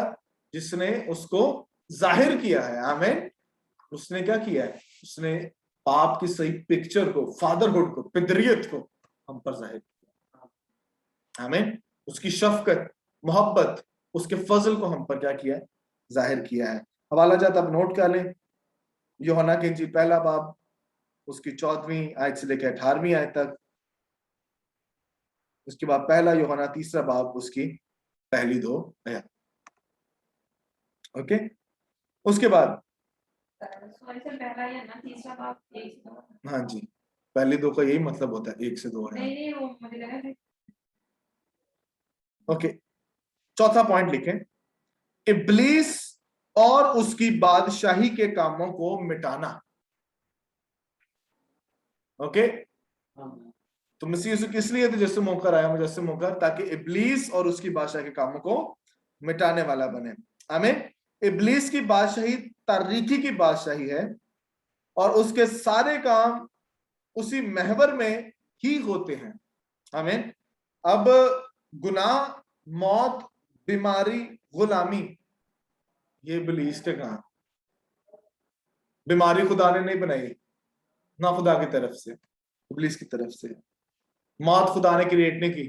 जिसने उसको जाहिर किया है। आमीन। उसने क्या किया है, उसने बाप की सही पिक्चर को, फादरहुड को, पितरियत को हम पर जाहिर किया। आमीन। उसकी शफकत, मोहब्बत, उसके फजल को हम पर क्या किया है, जाहिर किया है। हवाला जात आप नोट कर लें, यूहन्ना की इंजील पहला बाब उसकी 14वीं आयत से लेकर 18वीं आयत तक। उसके बाद पहला यूहन्ना तीसरा बाब उसकी पहली 2 आयत। ओके, उसके बाद सॉरी सर, पहला या ना तीसरा बाब 1 से 2। हाँ जी, पहली 2 का यही मतलब होता है, 1 से 2 है। नहीं वो मुझे लगा। ओके, चौथा पॉइंट लिखें, इब्लीस और उसकी बादशाही के कामों को मिटाना। ओके, तो मसीह यीशु किस लिए मुजस्सम होकर आया, मुजस्सम होकर, ताकि इब्लीस और उसकी बादशाही के कामों को मिटाने वाला बने। आमीन। इब्लीस की बादशाही तारीकी की बादशाही है और उसके सारे काम उसी महवर में ही होते हैं। आमीन। अब गुनाह, मौत, बीमारी, गुलामी, ये इब्लीस के काम। बीमारी खुदा ने नहीं बनाई, ना खुदा की तरफ से, इब्लीस की तरफ से। मौत खुदा ने क्रिएट नहीं की,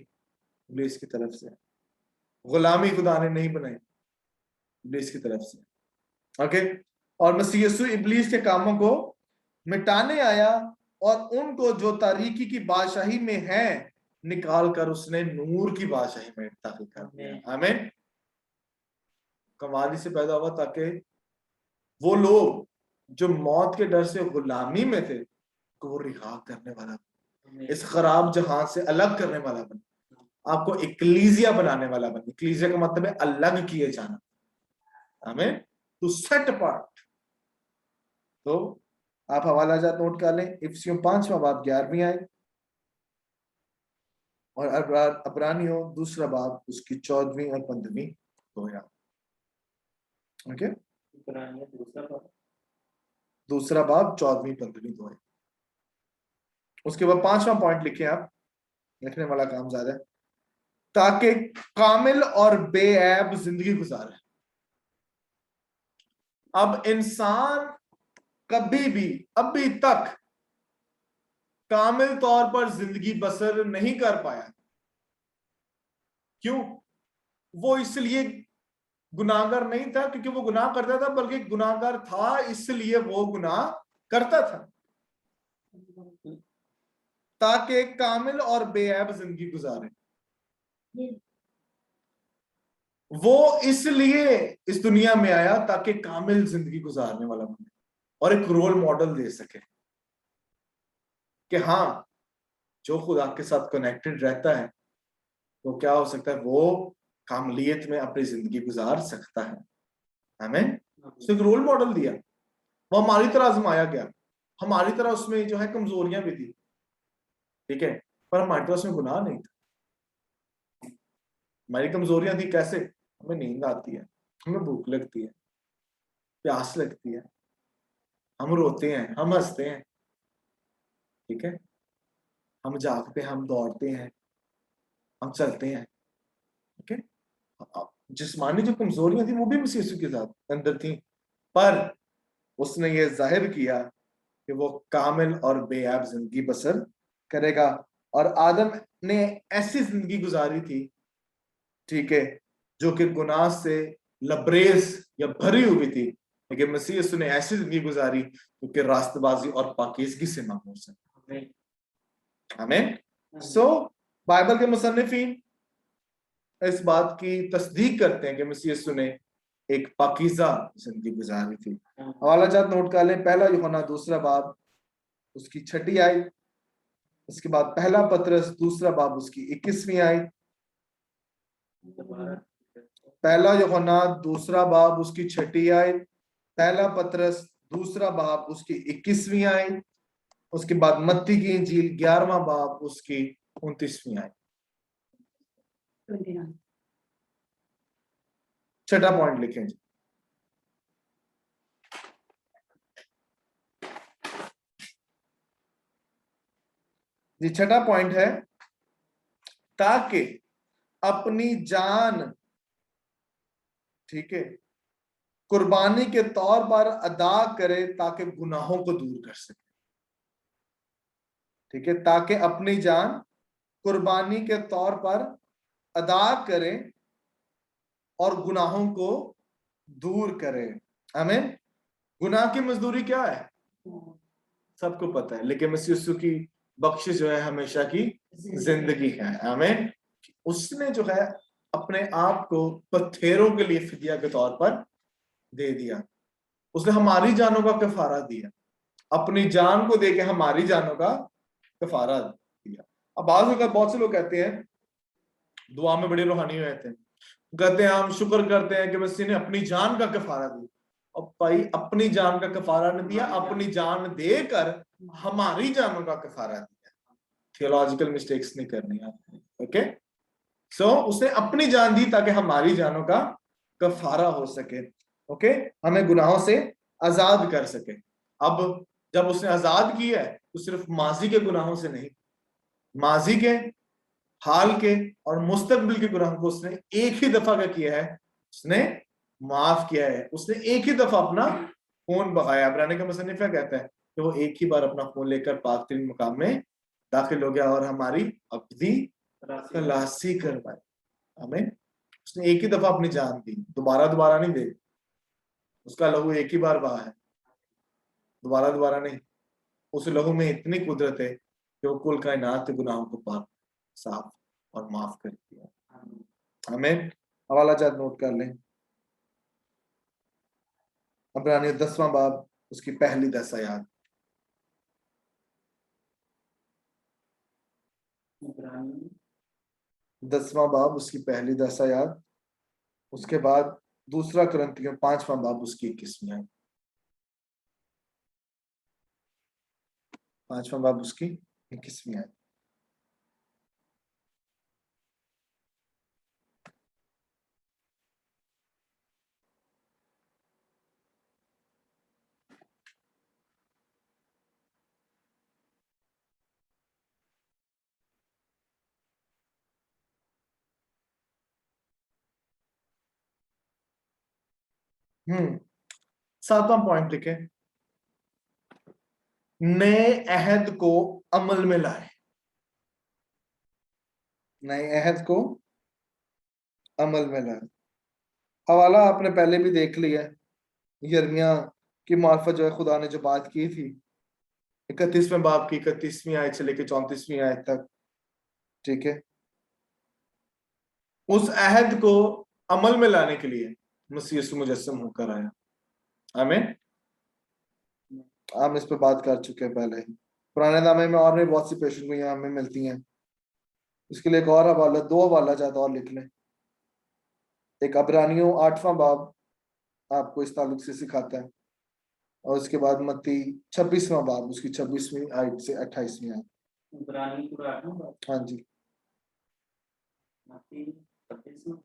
इब्लीस की तरफ से। गुलामी खुदा ने नहीं बनाई, इब्लीस की तरफ से। ओके, और मसीह यीशु इब्लीस के कामों को मिटाने आया और उनको जो तारीकी की बादशाही में है निकाल कर उसने नूर की बादशाही में दाखिल कर दिया। आमीन। कमाली से पैदा हुआ ताकि वो लोग जो मौत के डर से गुलामी में थे को रिहा करने वाला, इस खराब जहां से अलग करने वाला बने, आपको इक्लीसिया बनाने वाला बने। इक्लीसिया का मतलब है अलग किए जाना। हमें टू सेट अपार्ट। तो आप हवाला जात नोट कर लें, इफिसियों 5वां बाब 11वीं आयत और अब्रानियों 2रा बाब उसकी 14वीं और 15वीं 2 आयत। ओके, 2रा बाब 14वीं 15वीं 2 आयत। उसके बाद 5वां पॉइंट लिखे आप, लिखने वाला काम ज्यादा है, ताकि कामिल और बेऐब जिंदगी गुजारे। अब इंसान कभी भी अभी तक कामिल तौर पर जिंदगी बसर नहीं कर पाया। क्यों? वो इसलिए गुनाहगार नहीं था क्योंकि वो गुनाह करता था, बल्कि गुनाहगार था इसलिए वो गुनाह करता था, ताकि कामिल और बेऐब जिंदगी गुजारे। वो इसलिए इस दुनिया में आया ताकि कामिल जिंदगी गुजारने वाला बने और एक रोल मॉडल दे सके कि हाँ, जो खुदा के साथ कनेक्टेड रहता है वो क्या हो सकता है, वो कामलियत में अपनी जिंदगी गुजार सकता है। हमें उसने एक रोल मॉडल दिया, वो हमारी तरह आजमाया गया, हमारी तरह उसमें जो है कमजोरियां भी थी, ठीक है, पर हमारी तरह उसमें गुनाह नहीं था। हमारी कमजोरियां थी कैसे, हमें नींद आती है, हमें भूख लगती है, प्यास लगती है, हम रोते हैं, हम हंसते हैं, ठीक है, हम जागते हैं, हम दौड़ते हैं, हम चलते हैं, ठीक है। जिस्मानी जो कमजोरियां थी वो भी मसीह यीशु के साथ अंदर थी, पर उसने ये जाहिर किया कि वो कामिल और बेऐब जिंदगी बसर करेगा। और आदम ने ऐसी जिंदगी गुजारी थी, ठीक है, जो कि गुनाह से लबरेज या भरी हुई थी, लेकिन मसीह यीशु ने ऐसी जिंदगी गुजारी जो कि रास्तबाजी और पाकीज़गी से मामूर है। आमीन। सो बाइबल के मुसन्निफीन इस बात की तस्दीक करते हैं कि मसीह यीशु ने एक पाकीज़ा जिंदगी गुजारी थी। हवाला जात नोट कर लें, पहला यूहन्ना 2 बाब उसकी 6 आयत, उसके बाद पहला पतरस 2 बाब उसकी 21वीं आयत, पहला यूहन्ना 2 बाब उसकी 6 आयत, पहला पतरस 2 बाब उसकी 21वीं आयत, उसके बाद मत्ती की इंजील 11वां बाब उसकी 29वीं आयत। 6 पॉइंट लिखें जी। 6 पॉइंट है, ताकि अपनी जान, ठीक है, कुर्बानी के तौर पर अदा करे ताकि गुनाहों को दूर कर सके, ठीक है, ताकि अपनी जान कुर्बानी के तौर पर अदा करे और गुनाहों को दूर करे। आमीन। गुनाह की मजदूरी क्या है सबको पता है, लेकिन मसीह यीशु की बख्शिश जो है हमेशा की जिंदगी है। आमीन। उसने जो है अपने आप को पत्थरों के लिए फिदिया के तौर पर दे दिया, उसने हमारी जानों का कफारा दिया, अपनी जान को देके हमारी जानों का कफारा दिया। अब बहुत से लोग कहते हैं दुआ में बड़े रूहानी रहते हैं, कहते हैं हम शुक्र करते हैं कि मसीह ने अपनी जान का कफारा दिया। और भाई अपनी जान का कफारा नहीं दिया, अपनी जान देकर हमारी जानों का कफारा दिया। थियोलॉजिकल मिस्टेक्स नहीं करनी आपने, ओके। सो उसने अपनी जान दी ताकि हमारी जानों का कफारा हो सके, ओके, हमें गुनाहों से आजाद कर सके। अब जब उसने आजाद किया है तो सिर्फ माजी के गुनाहों से नहीं, माजी के, हाल के और मुस्तकबिल के गुनाहों को उसने एक ही दफा क्या किया है, उसने माफ किया है। उसने एक ही दफा अपना खून बहाया। इब्रानी का मुसन्निफ क्या कहता है कि वो एक ही बार अपना खून लेकर पाक तरीन मुकाम में दाखिल हो गया और हमारी अब्दी खलासी करवाई। हमें उसने एक ही दफा अपनी जान दी, दोबारा नहीं दे। उसका लहू एक ही बार बहा है, दोबारा नहीं। उस लहू में इतनी कुदरत है कि वो कुल कायनात के गुनाहों को पाक, साफ और माफ कर दिया। हमें हवाला जात नोट कर लें, इब्रानियों 10वां बाब उसकी पहली 10 आयत। 10वां बाब उसकी पहली 10 आयत, उसके बाद दूसरा कुरिन्थियों 5वां बाब उसकी 21वीं आयत। 5वां बाब उसकी 21वीं आयत। हम्म 7वां पॉइंट लिखे, नए अहद को अमल में लाए। नए अहद को अमल में लाए। हवाला आपने पहले भी देख लिया, यिर्मयाह की मार्फत जो है खुदा ने जो बात की थी 31वें बाब की 31वीं आयत से लेकर 34वीं आयत तक, ठीक है। उस अहद को अमल में लाने के लिए मसीह यीशु मुजस्सम होकर आया। आमीन। हम इस पर बात कर चुके हैं पहले ही। पुराने नामे में और भी बहुत सी पेशगोइयां हमें मिलती हैं। इसके लिए एक और हवाला, 2 हवाला जात और लिख लें। एक इब्रानियों 8वां बाब आपको इस ताल्लुक से सिखाता है, और उसके बाद मत्ती 26वां बाब उसकी 26वीं आयत से 28वीं आयत। इब्रानी पूरा 8वां बाब, हाँ जी। मत्ती 26वां,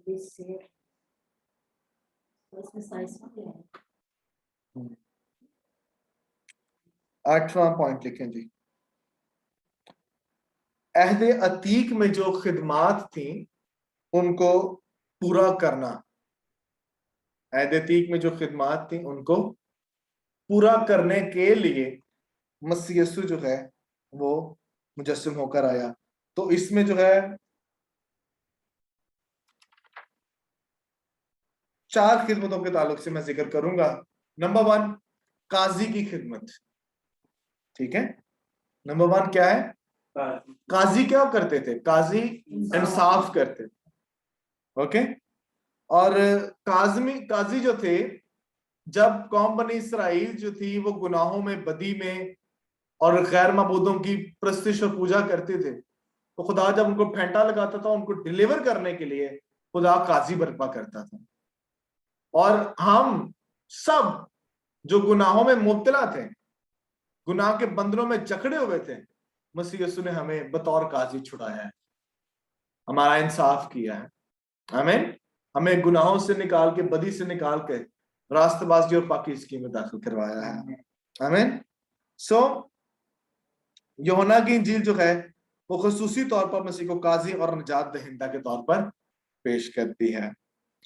इससे उसमें साइज में है। 8वां पॉइंट लिखें जी। अहदे अतीक में जो खिदमात थी उनको पूरा करना। अहदे अतीक में जो खिदमात थी उनको पूरा करने के लिए मसीह यीशु जो है वो मुजस्सिम होकर आया। तो इसमें जो है 4 खिदमतों के ताल्लुक से मैं जिक्र करूंगा। नंबर 1, काजी की खिदमत। ठीक है, नंबर 1 क्या है? काजी क्या करते थे? काजी इंसाफ करते थे। ओके, और काजी जो थे, जब कौम बनी इसराइल जो थी वो गुनाहों में, बदी में और गैर मबूदों की प्रस्तिश और पूजा करते थे, तो खुदा जब उनको फेंटा लगाता था, उनको डिलीवर करने के लिए खुदा काजी बर्पा करता था। और हम सब जो गुनाहों में मुब्तला थे, गुनाह के बंधनों में जकड़े हुए थे, मसीह यीशु ने हमें बतौर काजी छुड़ाया है, हमारा इंसाफ किया है। आमीन। हमें गुनाहों से निकाल के, बदी से निकाल के रास्तबाजी और पाकीज़गी में दाखिल करवाया है। आमीन। सो यूहन्ना की इंजील जो है वो खुसूसी तौर पर मसीह को काजी और निजात दहिंदा के तौर पर पेश करती है।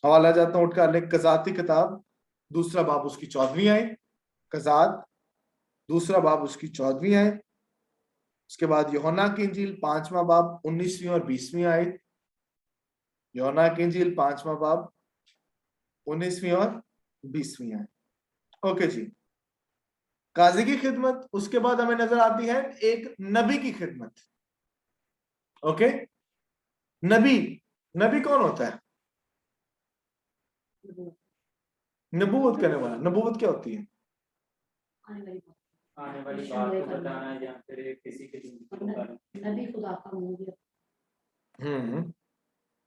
हवाला जाता हूं उठकर लेख कज़ात की किताब 2 बाब उसकी 14वीं आयत। कज़ात 2 बाब उसकी 14वीं आयत। उसके बाद यूहन्ना की इंजील 5वां बाब 19वीं और 20वीं आयत। यूहन्ना की इंजील 5वां बाब 19वीं और 20वीं आयत। ओके जी, काजी की खिदमत। उसके बाद हमें नजर आती है एक नबी की खिदमत। ओके, नबी कौन होता है? नबूवत करने वाला। नबूवत क्या होती है? आने वाली बात को बताना या फिर किसी के नबी खुदा का मुंह।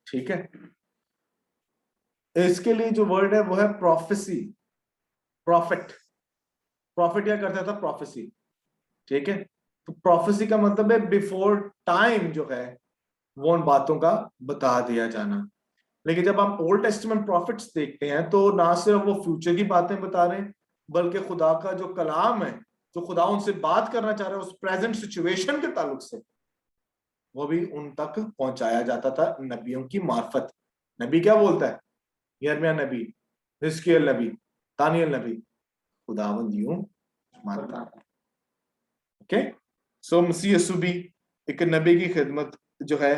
ठीक है, इसके लिए जो वर्ड है वो है प्रोफेसी, प्रॉफिट। प्रॉफिट क्या करता था? प्रोफेसी। ठीक है, तो प्रोफेसी का मतलब है बिफोर टाइम जो है वो उन बातों का बता दिया जाना। लेकिन जब हम ओल्ड टेस्टामेंट प्रॉफिट्स देखते हैं तो ना सिर्फ वो फ्यूचर की बातें बता रहे हैं, बल्कि खुदा का जो कलाम है, जो खुदा उनसे बात करना चाह रहा है उस प्रेजेंट सिचुएशन के ताल्लुक से, वो भी उन तक पहुंचाया जाता था नबियों की मार्फत। नबी क्या बोलता है? यिर्मयाह नबी, हिजकिय्याह नबी, दानियल नबी, खुदावंद यूं मानता है। ओके, सो मसीह यीशु भी एक नबी की खिदमत जो है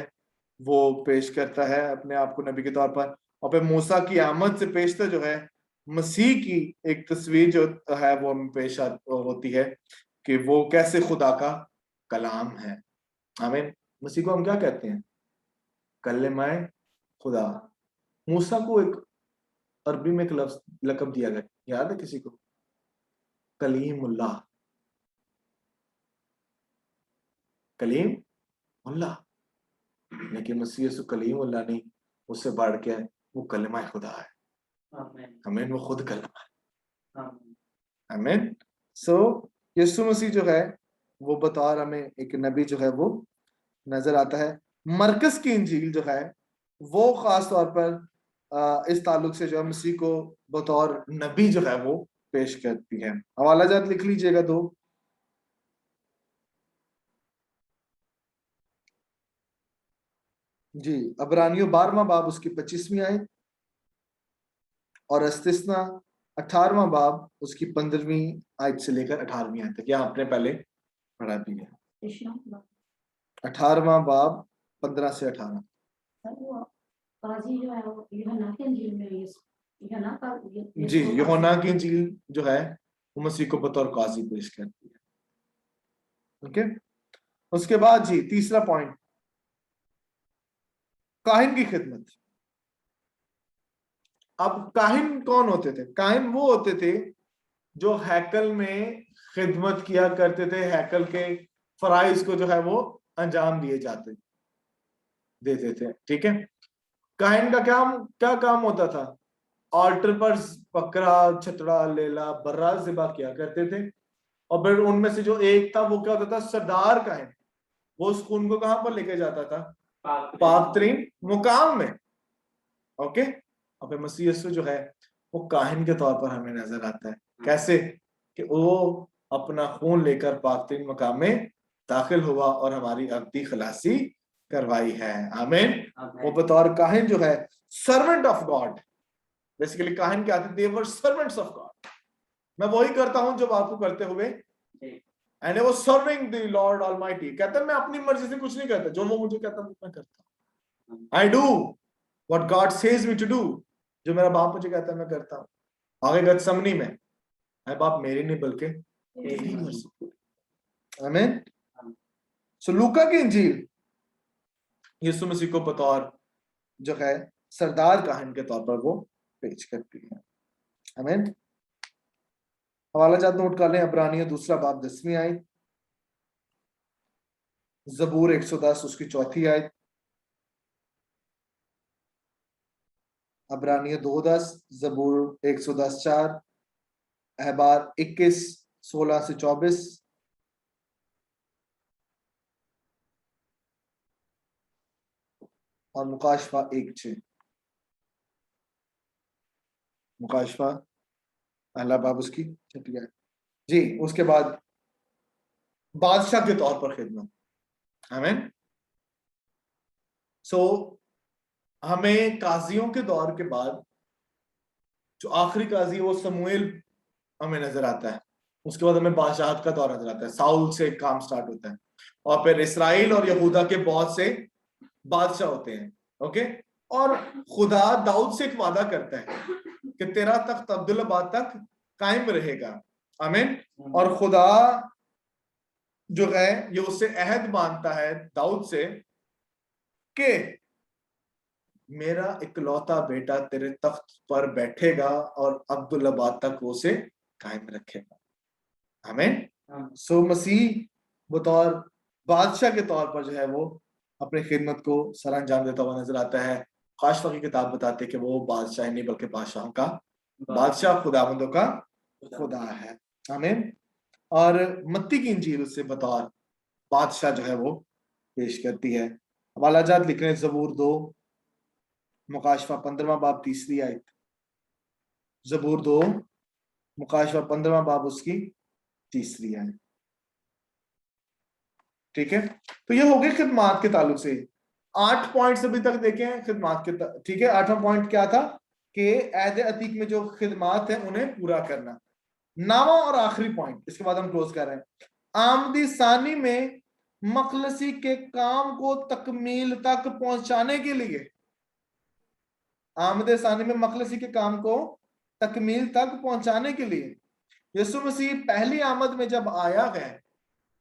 वो पेश करता है अपने आप को नबी के तौर पर। और फिर मूसा की आमद से पेशतर जो है मसीह की एक तस्वीर जो है वो हमें पेश होती है कि वो कैसे खुदा का कलाम है। आमीन। मसीह को हम क्या कहते हैं? कल्लेमाए खुदा। मूसा को एक अरबी में एक लफ्ज लकब दिया गया, याद है किसी को? कलीमुल्लाह। कलीमुल्लाह। लेकिन मसीह यीशु कलीमुल्लाह नहीं, उससे बढ़ के है, वो कलमा खुदा है। आमीन। वो खुद कलमा है। आमीन। सो यीशु मसीह जो है वो बतौर हमें एक नबी जो है वो नजर आता है। मरकस की इंजील जो है वो खास तौर पर इस ताल्लुक से जो है मसीह को बतौर नबी जो है वो पेश करती है। हवाला जात लिख लीजिएगा 2। जी, अबरानियों 12वां बाब उसकी 25वीं आयत और इस्तिस्ना 18वां बाब उसकी 15वीं आयत से लेकर 18वीं आयत तक। यहाँ आपने पहले पढ़ा भी है। 18वां बाब 15 से 18। काजी जो है वो यूहन्ना की इंजील में जी, यूहन्ना की इंजील जो है वो मसीह को बतौर काजी पेश करती है। ओके, उसके बाद जी तीसरा पॉइंट, काहिन की खिदमत। अब काहिन कौन होते थे? काहिन वो होते थे जो हैकल में खिदमत किया करते थे, हैकल के फराइज को जो है वो अंजाम दिए जाते देते थे। ठीक है, काहिन का क्या काम होता था? ऑल्टर पर बकरा, छतड़ा, लेला, बर्रा ज़िबा किया करते थे। और फिर उनमें से जो एक था वो क्या होता था? सरदार काहिन। वो उस खून को कहां पर लेके जाता था? पाक तरीन मुकाम में। ओके, और फिर मसीह यीशु जो है वो काहिन के तौर पर हमें नजर आता है। कैसे? कि वो अपना खून लेकर पाक तरीन मुकाम में दाखिल हुआ और हमारी अब्दी खलासी करवाई है। आमीन। वो बतौर काहिन जो है सर्वेंट ऑफ गॉड। बेसिकली काहिन क्या थे? दे वर सर्वेंट्स ऑफ गॉड। मैं वही करता हूं जो आपको करते हुए, and I was serving the Lord almighty. कहता है मैं अपनी मर्जी से कुछ नहीं करता, जो वो मुझे कहता है मैं करता हूं। I do what God says me to do, जो मेरा बाप मुझे कहता है मैं करता हूं। आगे गतसमनी में, है बाप मेरी नहीं बल्कि तेरी मर्जी। आमीन। सो लूका की इंजील यीशु मसीह को बतौर जो है सरदार काहन के तौर पर वो पेश करती है। आमीन। हवाला जात नोट कर लें, अब्रानियों 2 बाब 10वीं आयत, जबूर 110 उसकी 4थी आयत, अब्रानियों 2:10, जबूर 110 4, अहबार 21 16 से 24, और मुकाशफा 1:6। मुकाशफा पहला बाब उसकी 6ठी आयत जी। उसके बाद बादशाह के तौर पर खिदमत। आमीन। सो हमें काजियों के दौर के बाद जो आखिरी काजी वो समूएल हमें नजर आता है। उसके बाद हमें बादशाहत का दौर नजर आता है, साउल से काम स्टार्ट होता है, और फिर इसराइल और यहूदा के बहुत से बादशाह होते हैं। ओके, और खुदा दाऊद से एक वादा करता है कि तेरा तख्त अब्दुल्लाबाद तक कायम रहेगा। आमीन। और खुदा जो है ये उससे अहद मानता है दाऊद से कि मेरा इकलौता बेटा तेरे तख्त पर बैठेगा और अब्दुल्लाबाद तक वो उसे कायम रखेगा। आमीन। सो मसीह बतौर बादशाह के तौर पर जो है वो अपनी खिदमत को सर अंजाम देता हुआ नजर आता है। काशफा की किताब बताते कि वो बादशाह नहीं बल्कि बादशाहों का बादशाह, खुदाबंदों का खुदा है। आमीन। और मत्ती की इंजील उससे बतौर बादशाह जो है वो पेश करती है। हवाला जात लिख रहे हैं, जबूर 2 मुकाशफा 15वां बाब 3री आयत, जबूर 2 मुकाशफा 15वां बाब उसकी 3री आयत। ठीक है, तो ये हो गए खिदमात के ताल्लुक से 8 पॉइंट्स अभी तक देखे हैं खिदमात के। ठीक है, 8वां पॉइंट क्या था कि अहद अतीक में जो खिदमात है उन्हें पूरा करना। 9वां और आखिरी पॉइंट, इसके बाद हम क्लोज कर रहे हैं, आमदी सानी में मखलसी के काम को तकमील तक पहुंचाने के लिए, आमदे सानी में मखलसी के काम को तकमील तक पहुंचाने के लिए यीशु मसीह पहली आमद में जब आया है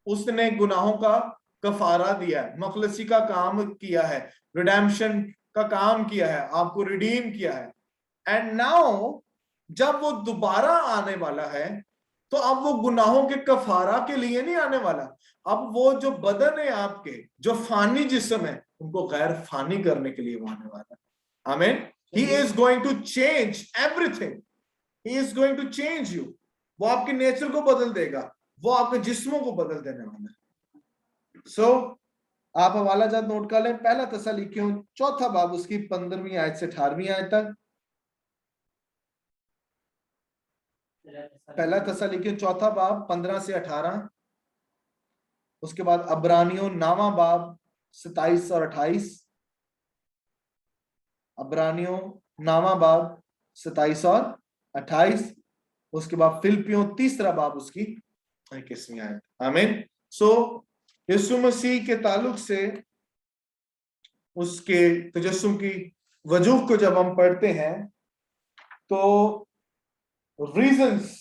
उसने गुनाहों का कफारा दिया है, मखलसी का काम किया है, रिडेम्पशन का काम किया है, आपको रिडीम किया है। एंड नाउ जब वो दोबारा आने वाला है तो अब वो गुनाहों के कफारा के लिए नहीं आने वाला, अब वो जो बदन है आपके, जो फानी जिस्म है, उनको गैर फानी करने के लिए वो आने वाला है। आमीन। He is going to change everything. He is going to change you. वो आपके नेचर को बदल देगा, वो आपके जिस्मों को बदल देने वाला है। सो आप हवाला जात नोट कर लें, पहला तसलीकियों 4था बाब उसकी 15वीं आयत से 18वीं आयत तक। पहला तसलीकियों 4था बाब 15 से 18। उसके बाद अब्रानियों 9वां बाब 27 और 28। अब्रानियों 9वां बाब 27 और 28। उसके बाद फिलिपियों 3रा बाब उसकी 21वीं आयत। आमीन। सो यीशु मसीह के ताल्लुक से उसके तजस्सुम की वजूह को जब हम पढ़ते हैं तो रीजंस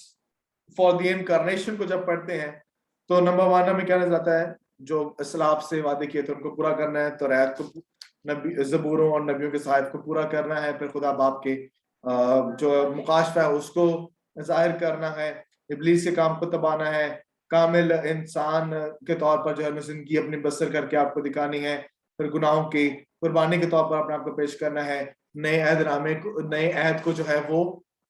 फॉर द इनकारनेशन को जब पढ़ते हैं तो नंबर 1 हमें क्या नजर आता है, जो इस्लाफ से वादे किए थे उनको पूरा करना है, तो रैत को नबी ज़बूरों और नबियों के साहिब को पूरा करना है, फिर खुदा बाप के जो मुकाशफा है उसको जाहिर करना है, इब्लीस के काम को तबाना है, कामिल इंसान के तौर पर जो है जिंदगी अपनी बसर करके आपको दिखानी है, फिर गुनाहों की कुर्बानी के तौर पर अपने आप को पेश करना है, नए अहद को जो है वो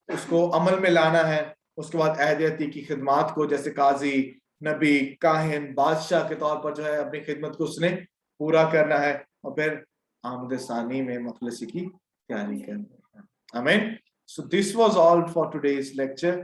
उसको अमल में लाना है। उसके बाद अहद अतीक की खिदमात को जैसे काजी, नबी, काहिन, बादशाह के तौर पर जो है अपनी खिदमत को उसने पूरा करना है, और फिर आमद सानी में मखलसी की तैयारी करनी है। आमीन। So this was all for today's lecture.